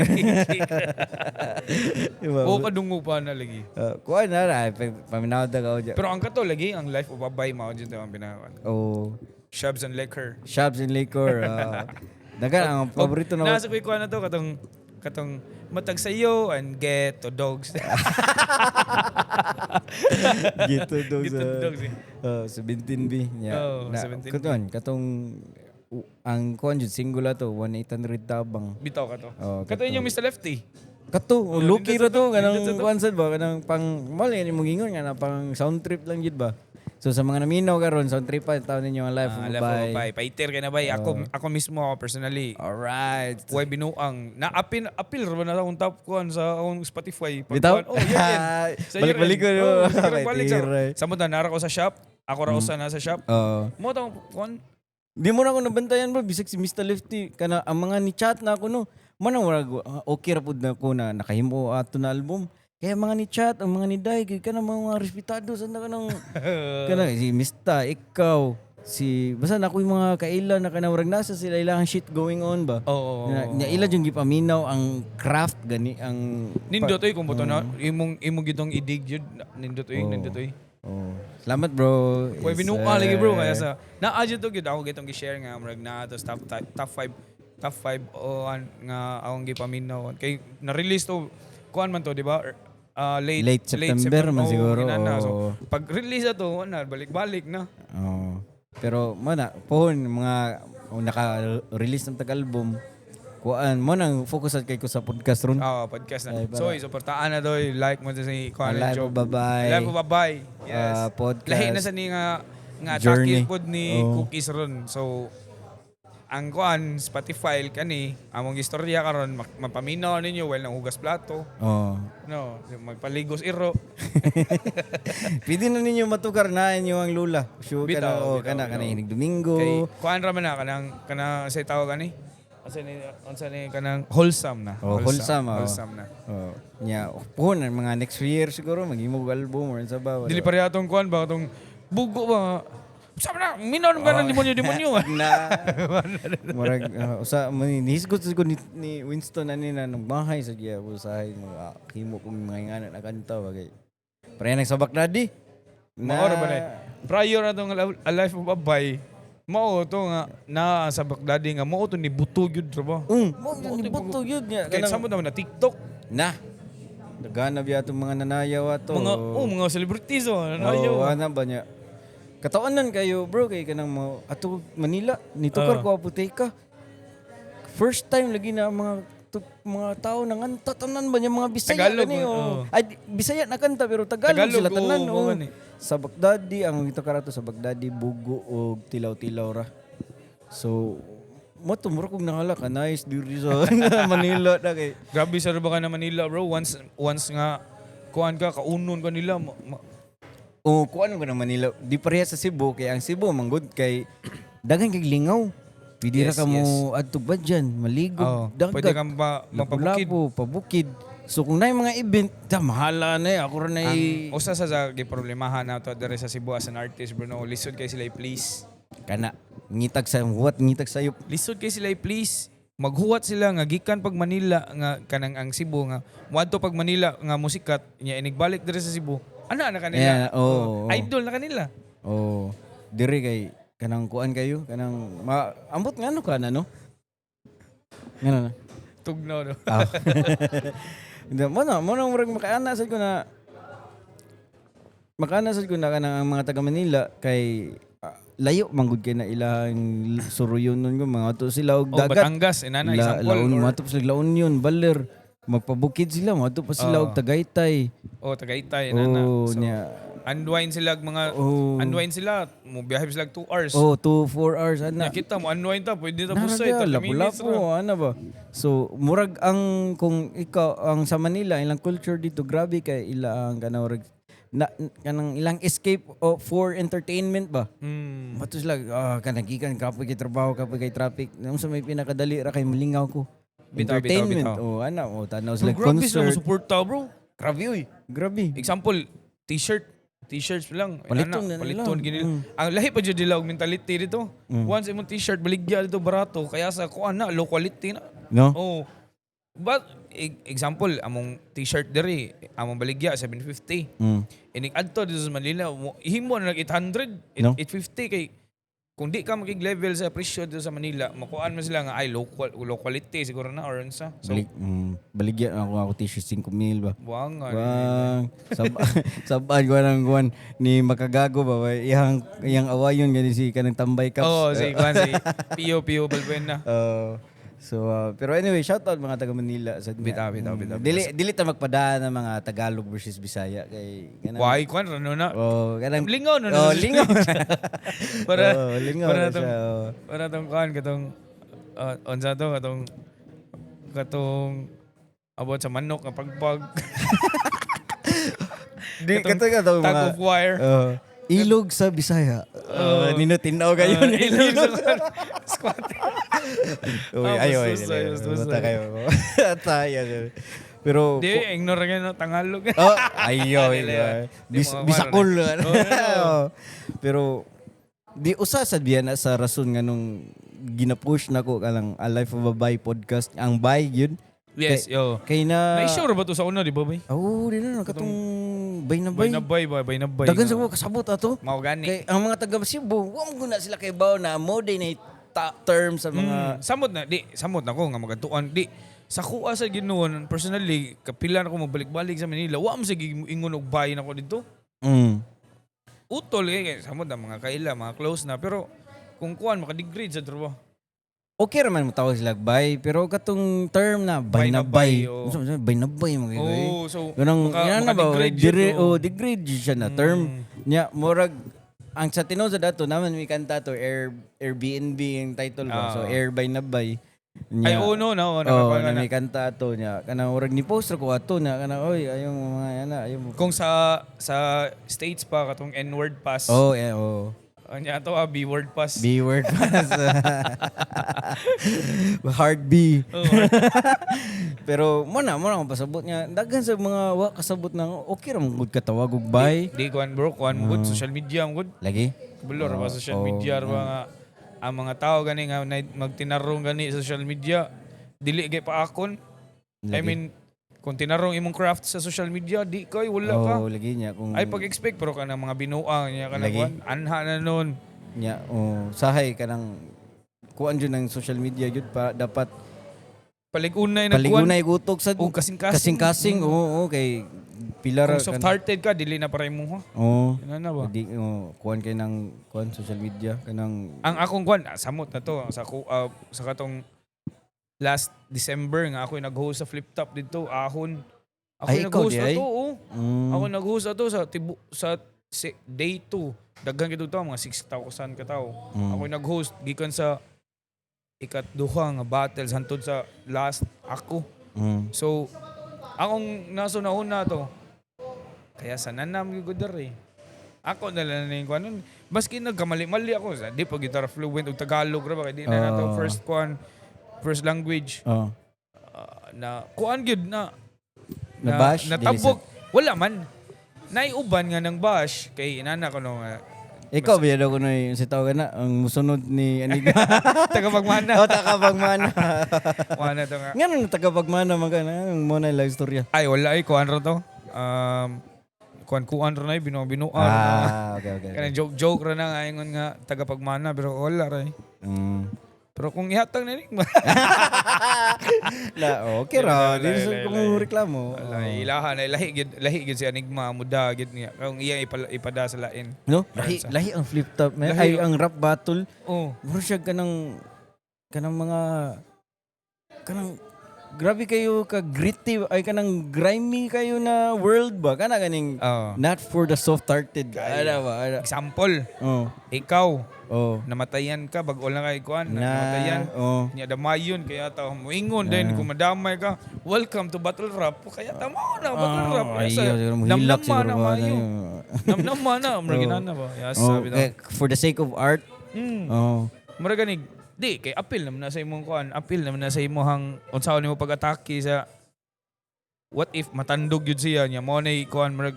Diba? Kadungo pa na lagi. Kuan na ra paminawda ka o. Pero ang kato lagi ang life of a bay mao dito ang binawan. Shabs and Liquor. Dagan ang paborito na. Nasa ko na to katong katong matag sayo and get to dogs. Gito daw Get to dogs. 17B. Oh, 17B. Katong ang kuan jud singular to 1,800 tabang. Bitaw ka to. Oh, Kato yung Mr. Lefty. Kato, lucky ra to nindot kanang sa to. kuan sad ba kanang pang mali ni mo gingon nga na pang sound trip lang jud ba. So sa mga naminaw karon sound trip pa taon ninyo ang life of Left Babay. of Babay. Paiter ka na ba? Ako mismo ako personally. Alright. Huwag binuang. Appeal ra ba na akong top kuan sa akong Spotify. Bitaw? Oh, yan. Sa Balik-balik ko, year-end. no? Oh, balik sa. Paitira. Samot na nara ko sa shop. Ako ra usa na sa shop. Oo. Mo tang kuan. Di mo na ako nabantayan bro, bisag si Mr. Lefty. Kana ang mga ni chat na ako no. Manang okay ra pud na ko na nakahimo ato na album. Kaya mga ni chat, ang mga ni Day, kaya ka na mga respetado sa na kanang kana si Mista, ikaw, si basta na ako yung mga kaila na kanawrag nasa sila ilang shit going on ba. Oo. Na ila yung gipaminaw ang craft gani ang Nindot oy kung buto na imong gitong idig jud. Nindot oy. Oh. Salamat bro. Huwag binuang lagi bro kaya sa naa jud to gid ako gitong gi-share nga murag na to top 5 o nga akong gipaminaw kay na-release to kuan man to di ba? Late September man siguro. So, pag release na to, balik-balik na. Oh. Pero mana pohon mga naka-release ng tag-album. Kuan mo nang focus kay ko sa podcast ron. Podcast na. Ay, So, suportaan na doy. Like mo sa si Kuan Live of Babay. Live of Babay. Yes. Podcast. Lahi na sa ni nga Journey. takil pod ni Cookies ron. So, ang kuan Spotify kani among istorya karon mapaminaw ninyo while nang hugas plato. Oh. No, magpaligos iro. Pwede na ninyo matugar na inyo ang lula. Sure Bitaw, kana bitaw. inig Domingo. Kay kuan ra man na kanang say tawag ani. Asa ni kanang wholesome na. Oh, wholesome, oh. Wholesome na. Oh. Nya, pohon mga next year siguro maghimog album or sa ba. Dili pa rin atong kuan ba atong bugo ba. Sama na, minon ka ng demonyo. na murag usa hisgot ko ni Winston ani na nang bahay sa giya usahay mo himo ko mga ingana na kanta bagay. Pre nang sabak daddy. Maora ba na? Prior na itong A Life of Babay, mao to nga na sa Bagdadi nga mao to ni buto gyud ra ba? Mo ni buto yun niya. Kaya sa mo naman na TikTok. Na. Naghanap yata mga nanayaw ato. Mga celebrities Oh, ana ba niya? Katawanan kayo bro kay kanang mo ato Manila nitukar ko apoteka. First time lagi na mga tao nang tanan ba niya mga Bisaya Tagalog, kani, Ay Bisaya na kanta pero Tagalog sila tanan Sa Bagdadi ang itukar ato sa Bagdadi Bugo og Tilaw-Tilaw ra. So mo tumuro kog nakala ka nice diri sa Manila na kay. Grabe sa ba ka na Manila bro once nga kuan ka kaunon ka nila O kuan ko ng Manila, di pareha sa Cebu kay ang Cebu manggod kay dagan kay lingaw. Pwede ra ka mo adto ba dyan, maligo, dagat. Pwede kang mapabukid. Pabukid. So kung nay mga event, mahala na ako ra na Usa sa giproblemahan na to dere sa Cebu as an artist bro no lisod kay sila please. kana ngitag sayop. Lisod kay sila please. Maghuwat sila nga gikan pag Manila nga kanang ang Cebu nga moadto pag Manila nga musikat nya inigbalik dere sa Cebu. Ana na kanila. Idol na kanila. Oh, dire kay kanang kuan kayo, kanang ambot nga ano ka na no? Ngano na? Tugnaw no. Hindi mo na murag makaana sad ko na kanang ang mga taga Manila kay layo manggod kay na ilang suruyon nun ko mga ato sila og dagat. Batangas inana example. Mga ato sila La Union, Baler, magpabukid sila, mga ato pa sila og Tagaytay. Tagaytay inana. So, niya. unwind sila mo biyahe sila 2 hours. 2-4 hours ana. Nakita mo unwind ta pwede ta busay ta lapu-lapu ana ba. So murag ang kung ikaw ang sa Manila ilang culture dito grabe kay ilang kanang kanang ilang escape for entertainment ba. Mato sila kanang gikan kapoy kay trabaho kapoy kay traffic. Unsa may pinakadali ra kay malingaw ko. Entertainment. Ana tanaw sila concert. Grabe sila suporta bro. Grabe. Example, t-shirts lang. Paliton ginil. Ang lahi pa jud nila og mentality dito. Once imong t-shirt baligya dito barato kaya sa kuan na low quality na. No? But example among t-shirt diri among baligya 750. Inig adto dito sa Manila himo na nag 800, No? 850 kay kung di ka makig-level sa presyo dito sa Manila, makuhaan mo sila nga ay low quality siguro na or sa. So baligyan ako t-shirt 5,000 ba. buwang Sabaan ko nang kuan ni makagago ba iyang awayon gani si kanang tambay caps. oh, si Pio Balbuena. Pero anyway, shout out mga taga Manila sa Bitaw. Dili ta magpadaan ng mga Tagalog versus Bisaya kay kanang Why kwan ano na? kanang Lingaw no. lingaw. Lingaw para na siya. para tong kwan katong unsa to katong about sa manok nga pagpag. Di katong Tag mga of wire. ilog sa Bisaya. Ninotinaw kayo. Ilog sa squat. Uy, ayo. Basta Kayo. Tayo. Pero Di, ignore nga no, Tagalog. ayo. Bisakol. Pero di usa sa biyan sa rason nga nung ginapush nako kanang A Life of a Bay podcast ang bay yun. Yes, yo. Kay na Na-sure ba to sa una, di ba, bay? di na katong bay na Bay bay. na bay. Dagan sa mga kasabot ato. Mao gani. Kay ang mga taga Cebu, wa mo guna sila kay baw na mo day na term sa mga Samot na ko nga magatuan. Di, sa kuha sa Ginoon, personally, kapila na ko magbalik-balik sa Manila, wa mo sige ingon og bayin ako dito. Utol kay samot na mga kaila, mga close na, pero kung kuan maka-degrade sa trabaho. Okay raman mo tawag sila bay, pero katong term na bay na bay. Bay na bay mga Oh, so ganang na ba maka-degrade yun, degrade siya na term. Nya murag ang sa tinuod sa dato naman may kanta to Airbnb yung title ba. So Air by na bay. Ay, no. Na may kanta to niya. Kanang murag ni poster ko ato na kanang oy ayong mga yana ayong. Kung sa States pa katong N-word pass. Anya to B-word pass. B-word pass. Hard B. Pero mo na pasabot niya. Daghan sa mga wa kasabot nang okay ra mo katawag og bay. Di kuan bro, good social media good. Lagi. Bulor ba social media ba nga ang mga tao gani nga magtinarong gani sa social media dili gay pa akon. I mean kung tinarong imong craft sa social media, di kay wala ka. Lagi niya kung ay pag-expect pero kanang mga binuang niya kanang anha na nun. Nya sahay kanang kuan jud ng social media jud pa dapat paligunay gutok sa kasing-kasing. Kay pilar kung soft-hearted ka dili na para imo ha. Na ba? Di kuan kay nang kuan social media kanang ang akong kuan samot na to sa katong last December nga ako nag-host sa Flip Top dito ahon. Ako nag-host ato Ako nag-host ato sa day 2. Daghan kito to mga 6,000 ka tao. Ako nag-host gikan sa ikaduha nga battles hantod sa last ako. So akong naso na una to. Kaya sa nanam gyud ako na lang ning kuan. Maski nagkamali-mali ako sa di pa guitar fluent og Tagalog ra ba kay di na nato first language. Na kuan gyud na bash natabog. Wala man. Naiuban nga ng bash kay inana ko no ikaw biya daw ko na yung si tawag na ang musunod ni Anigma. Tagapagmana. Tagapagmana. Wala to nga. Nga tagapagmana magana ang mo na lang istorya. Ay wala ay kuan ro to. Kuan ro na binuang. Okay. Kanang joke ra na ingon nga tagapagmana pero wala ra. Pero kung ihatag na Enigma. Okay ra. Di sa kung reklamo. Lahi gid si Enigma muda gid niya. Kung iya ipada sa lain. No? Lahi ang Flip Top. Ay ang rap battle. Muro siya kanang mga grabe kayo ka gritty ay kanang grimy kayo na world ba kana ganing not for the soft-hearted ba example ikaw namatayan ka bag-o lang kay kuan namatayan nya damayon kaya ta moingon din kung madamay ka welcome to battle rap kaya tama na battle rap hilak siguro ba namnama na marginana ba sabi for the sake of art mura ganig di kay appeal naman na sa imong kuan appeal naman na sa imong unsaon nimo pag-atake sa what if matandog yun siya nya mo nay kuan murag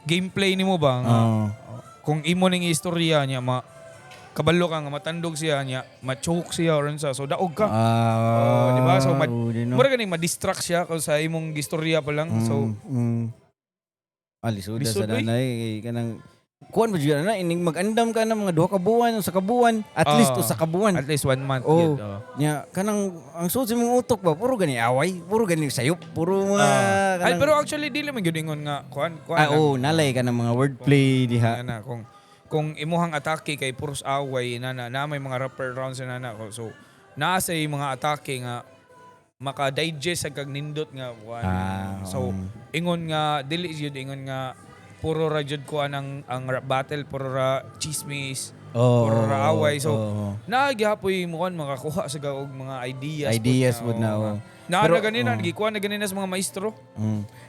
gameplay nimo ba nga kung imo ning istorya niya kabalo ka nga matandog siya niya ma-choke siya or unsa so daog ka di ba so mura ganing ma-distract siya kung sa imong istorya pa lang so lisuda sa nanay kanang kuan ba dyan na ining mag-andam ka na mga 2 ka buwan o sa kabuwan at least o sa kabuwan. At least 1 month. Oh, yun, nya kanang ang susi mong utok ba puro gani away, puro gani sayop, puro mga Ay, pero actually dili man gyud ingon nga kuan nalay ka ng mga wordplay diha. na kung imuhang atake kay puros away na may mga rapper rounds na ko. So naa say mga atake nga maka-digest sa kag nindot nga kuan. So ingon nga dili jud ingon nga puro ra jud kuan ang rap battle, puro ra chismis, puro ra away. So naagihapoy mo kan makakuha sa og mga ideas would na. Pero ganina gikuha na ganina sa mga maestro.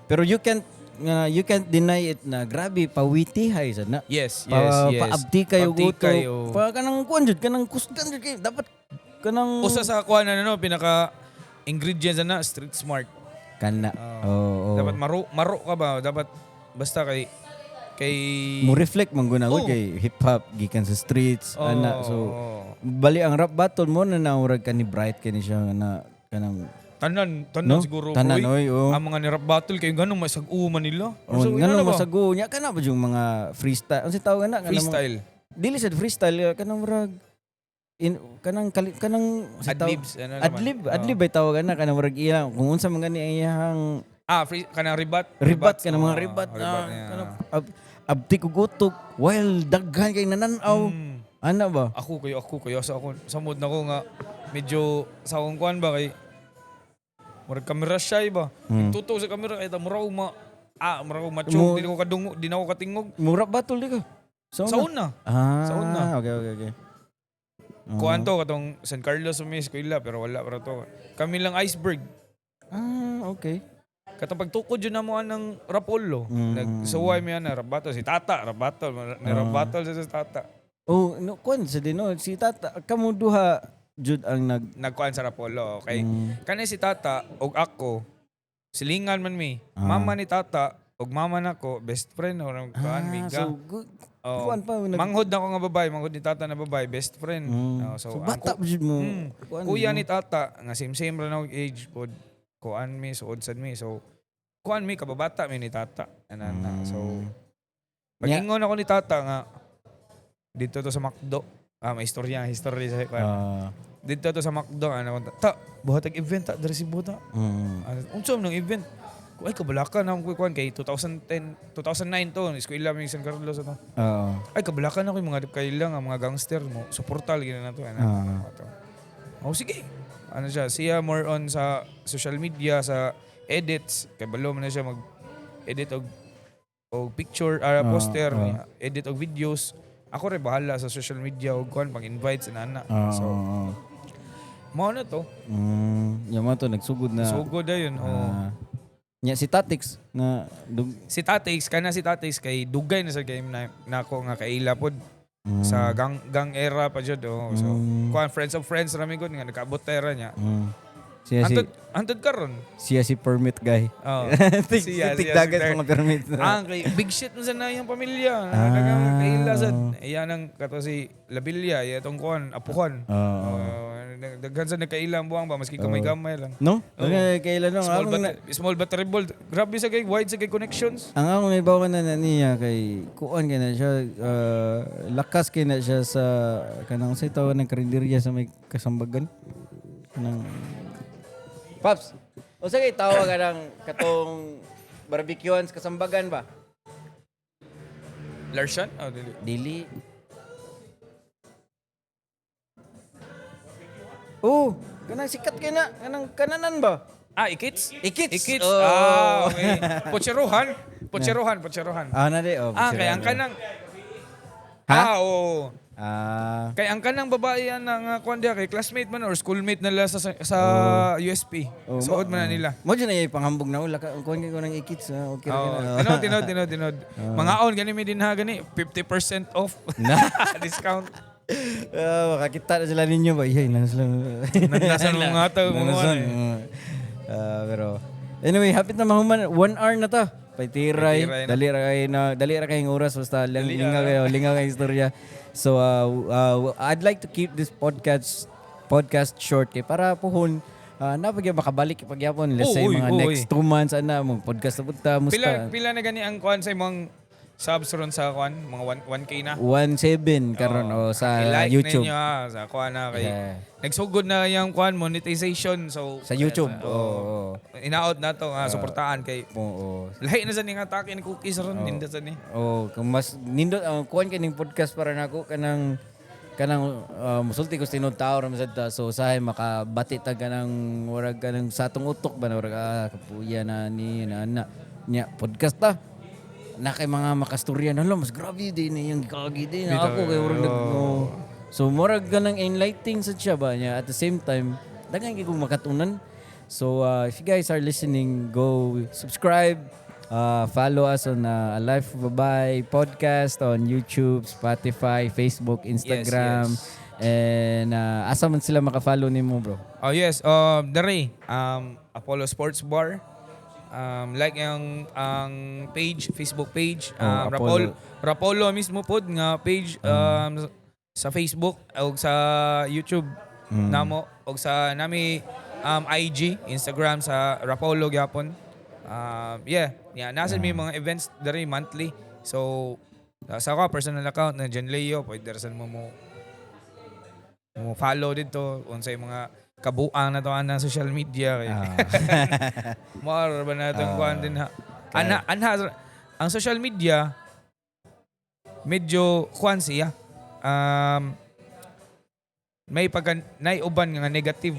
Pero you can't deny it na grabe pawiti hay sad na. Yes. Paabti kayo guto. Kayo. Pa kanang kuan jud kanang kusgan jud kay dapat kanang usa sa kuan na pinaka ingredients na street smart. kana. Dapat maro ka ba? Dapat basta kay mo reflect man guna kay hip hop gikan sa streets ana. So bali ang rap battle mo na naurag ka ni Bright kani siya na kanang tanan no? siguro tanan ang mga ni rap battle kay ganung masag-uman nila. So ganung masago nya kana ba yung mga freestyle unsa tawag na freestyle. Dili sad freestyle kanang murag kanang adlib bay tawag na kanang murag iya kung unsa man gani iyang kanang ribat kanang mga ribat kanang abti ko gutok while daghan kay nananaw ana ba ako kayo sa ako samod nako nga medyo sa akong kuan ba kay murag camera shy ba tuto sa camera kay murag macho di na ako katingog murag battle di ka sa una okay kuan to katong San Carlos sa Miss Kuila pero wala para to kami lang iceberg okay katong pagtukod yun na mo ng Rapolo. Nagsuway mo yan na Rabato. Si Tata, Rabato. May Rabato sa Tata. Kuan sa din, si Tata, kamo duha jud ang nagkuan sa Rapolo. Okay. Kani si Tata, og ako, silingan man mi. Mama ni Tata, og mama nako, best friend. O kuan, miga. So, kuan pa. Manghod na ko nga babae, manghod ni Tata na babae, best friend. So bata jud mo. Kuya ni Tata, nga same ra na age pod. Kuan mi, suod sad mi. So, kuan mi, kababata mi ni Tata. So, pag-ingon ako ni Tata nga, dito to sa McDo. May history sa kuan. Dito to sa McDo. Buhatag event, dari si Buta. Unsom ng event. Ay, kabalakan na ako kuan kay 2009 to. Eskwela mi San Carlos ito. Ay, kabalakan ako yung mga kailang, mga gangster mo. Supportal, gina na to. Sige. Siya more on sa social media, sa edits. Kaya balo man na siya mag-edit og picture, poster, edit og videos. Ako rin bahala sa social media og kuan pag-invite sa nana. So, mao na to. Yaman to, nagsugod na. Sugod na yun. Si Tatix na si Tatix kay dugay na sa game na ako nga kaila pod. Sa gang era pa jud so kuan friends of friends rami gud nga nakaabot tera niya antod karon siya si permit guy siya dagat mga permit kay big shit man sa na yung pamilya kaila sad iya nang kato si Labilia iya tong kuan apuhan daghan sa nagkailang buwang ba maski gamay lang no kaila no small but terrible grabe sa kay wide sa kay connections ang akong ibaw na niya kay kuan kay na siya lakas kay na siya sa kanang sa tawag ng karinderya sa may kasambagan kanang Paps o sige tawag ka ng katong barbecuean sa kasambagan ba Larshan dili kanang sikat kay na, kanang kananan ba? Ikits? Ikits. Okay. Potseruhan. Na di, kaya ang kanang... oo. Kaya ang kanang babae yan nga kuan diha kay classmate man or schoolmate nila sa USP. Suod man na nila. Mo dyan ay panghambog na wala ka kuan ko nang ikits. Okay ra tinod. Mga on gani mi din ha gani 50% off. Discount. Makakita na sila ninyo ba? Naglasan mo nga ito. Pero anyway, hapit na mahuman. 1 hour na to. Paitiray. Dali ra kayong oras. Basta lingaw kayong istorya. So, I'd like to keep this podcast short kay para pohon napagya makabalik pagyapon. Let's say mga next 2 months, mag-podcast na punta. Pila na gani ang kuhan sa imong subs ron sa kuan, mga 1K na. 1.7 karon sa I-like YouTube. ninyo sa kuan na kay Yeah. nagsugod na yung kuan monetization so Sa YouTube. inaot na to suportahan kay Oo. lahi na sa ning atake ni Cookies ron ninda sa ni. Kung mas nindot ang kuan kaning podcast para nako kanang musulti ko tinod tao ra sad ta so usahay makabati ta kanang warag kanang sa atong utok ba na warag kapuya na ni na nya podcast ta na kay mga makastorya na mas grabe din yung gagi din ako kay warag so murag ganang enlightening sad siya ba niya at the same time daghan kay kong makatunan so if you guys are listening go subscribe. Follow us on A Life of a Babae podcast on YouTube, Spotify, Facebook, Instagram. Yes. And asa man sila maka-follow nimo, bro? Oh yes, dere Apollo Sports Bar. Like ang page, Facebook page, Apollo. Rapolo mismo pod nga page sa Facebook o sa YouTube namo o sa nami IG, Instagram sa Rapolo gyapon. Nasa may mga events dari monthly. So sa ako personal account na Jen Leo, pwede rasan mo follow dito unsay mga kabuang na to na social media kay. More ba na itong kuhan din ha. Ang social media medyo kuhan siya. May pagka naiuban nga negative.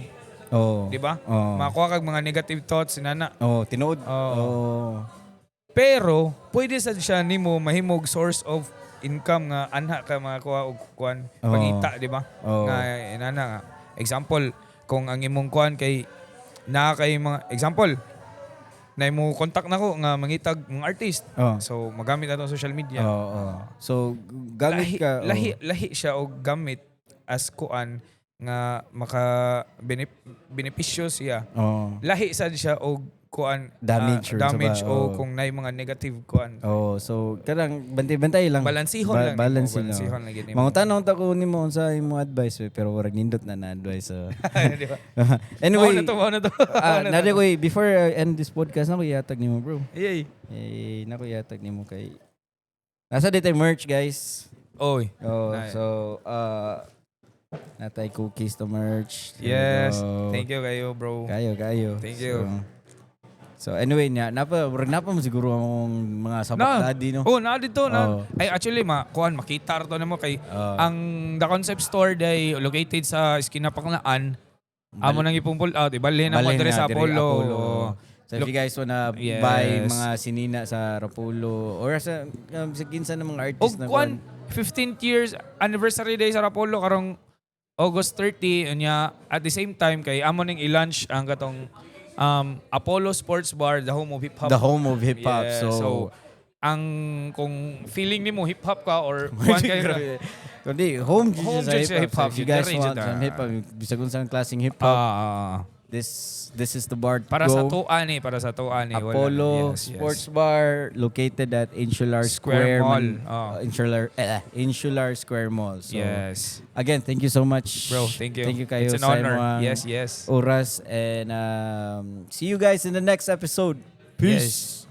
Di ba? Makuha kag mga negative thoughts sinana. Tinuod. Pero pwede sad siya nimo mahimog source of income nga anha ka makakuha og kuan pangita, di ba? Nga inana nga. Example, kung ang imong kuan kay na kay mga example na imo contact nako nga mangitag mga artist. So magamit ato social media. So gamit ka lahi siya og gamit as kuan nga maka benepisyo siya. Lahi sad siya og kuan damage o kung nay mga negative kuan. So kanang bantay-bantay lang. Balansihon lang. Balansihon lang gid. Mga tanong ta ko nimo unsa imong advice pero warag nindot na advice. Di ba? Anyway, mao na to. Nade ko before I end this podcast nako yatag nimo, bro. Yay. Nako yatag nimo kay nasa dito merch, guys. Oy. So natay cookies to merch. Yes. Thank you kayo, bro. Kayo. Thank you. So anyway, napa mo siguro ang mga sabak daddy, no? Na dito na. Ay actually makita to namo kay ang The Concept Store day located sa Esquina Paklaan. Amo nang ipong pull out, ibalhin na mo dire sa Apollo. So if you guys wanna buy mga sinina sa Rapolo or sa kinsa ng mga artist na kuan 15th years anniversary day sa Rapolo karong August 30 unya at the same time kay amo ning i-launch ang katong Apollo Sports Bar, the home of hip-hop. The home of hip-hop. Yeah, so ang kung feeling nimo hip-hop ka or kuan kayo kundi home sa hip-hop. If you guys want some hip-hop, bisag unsang klaseng hip-hop, this is the bar to para go. Sa tuan ni Apollo Sports Bar located at Insular Square Mall. Insular Square Mall. So, yes. Again, thank you so much. Bro, thank you. Thank you kayo It's an sa honor. mga Yes. oras and see you guys in the next episode. Peace. Yes.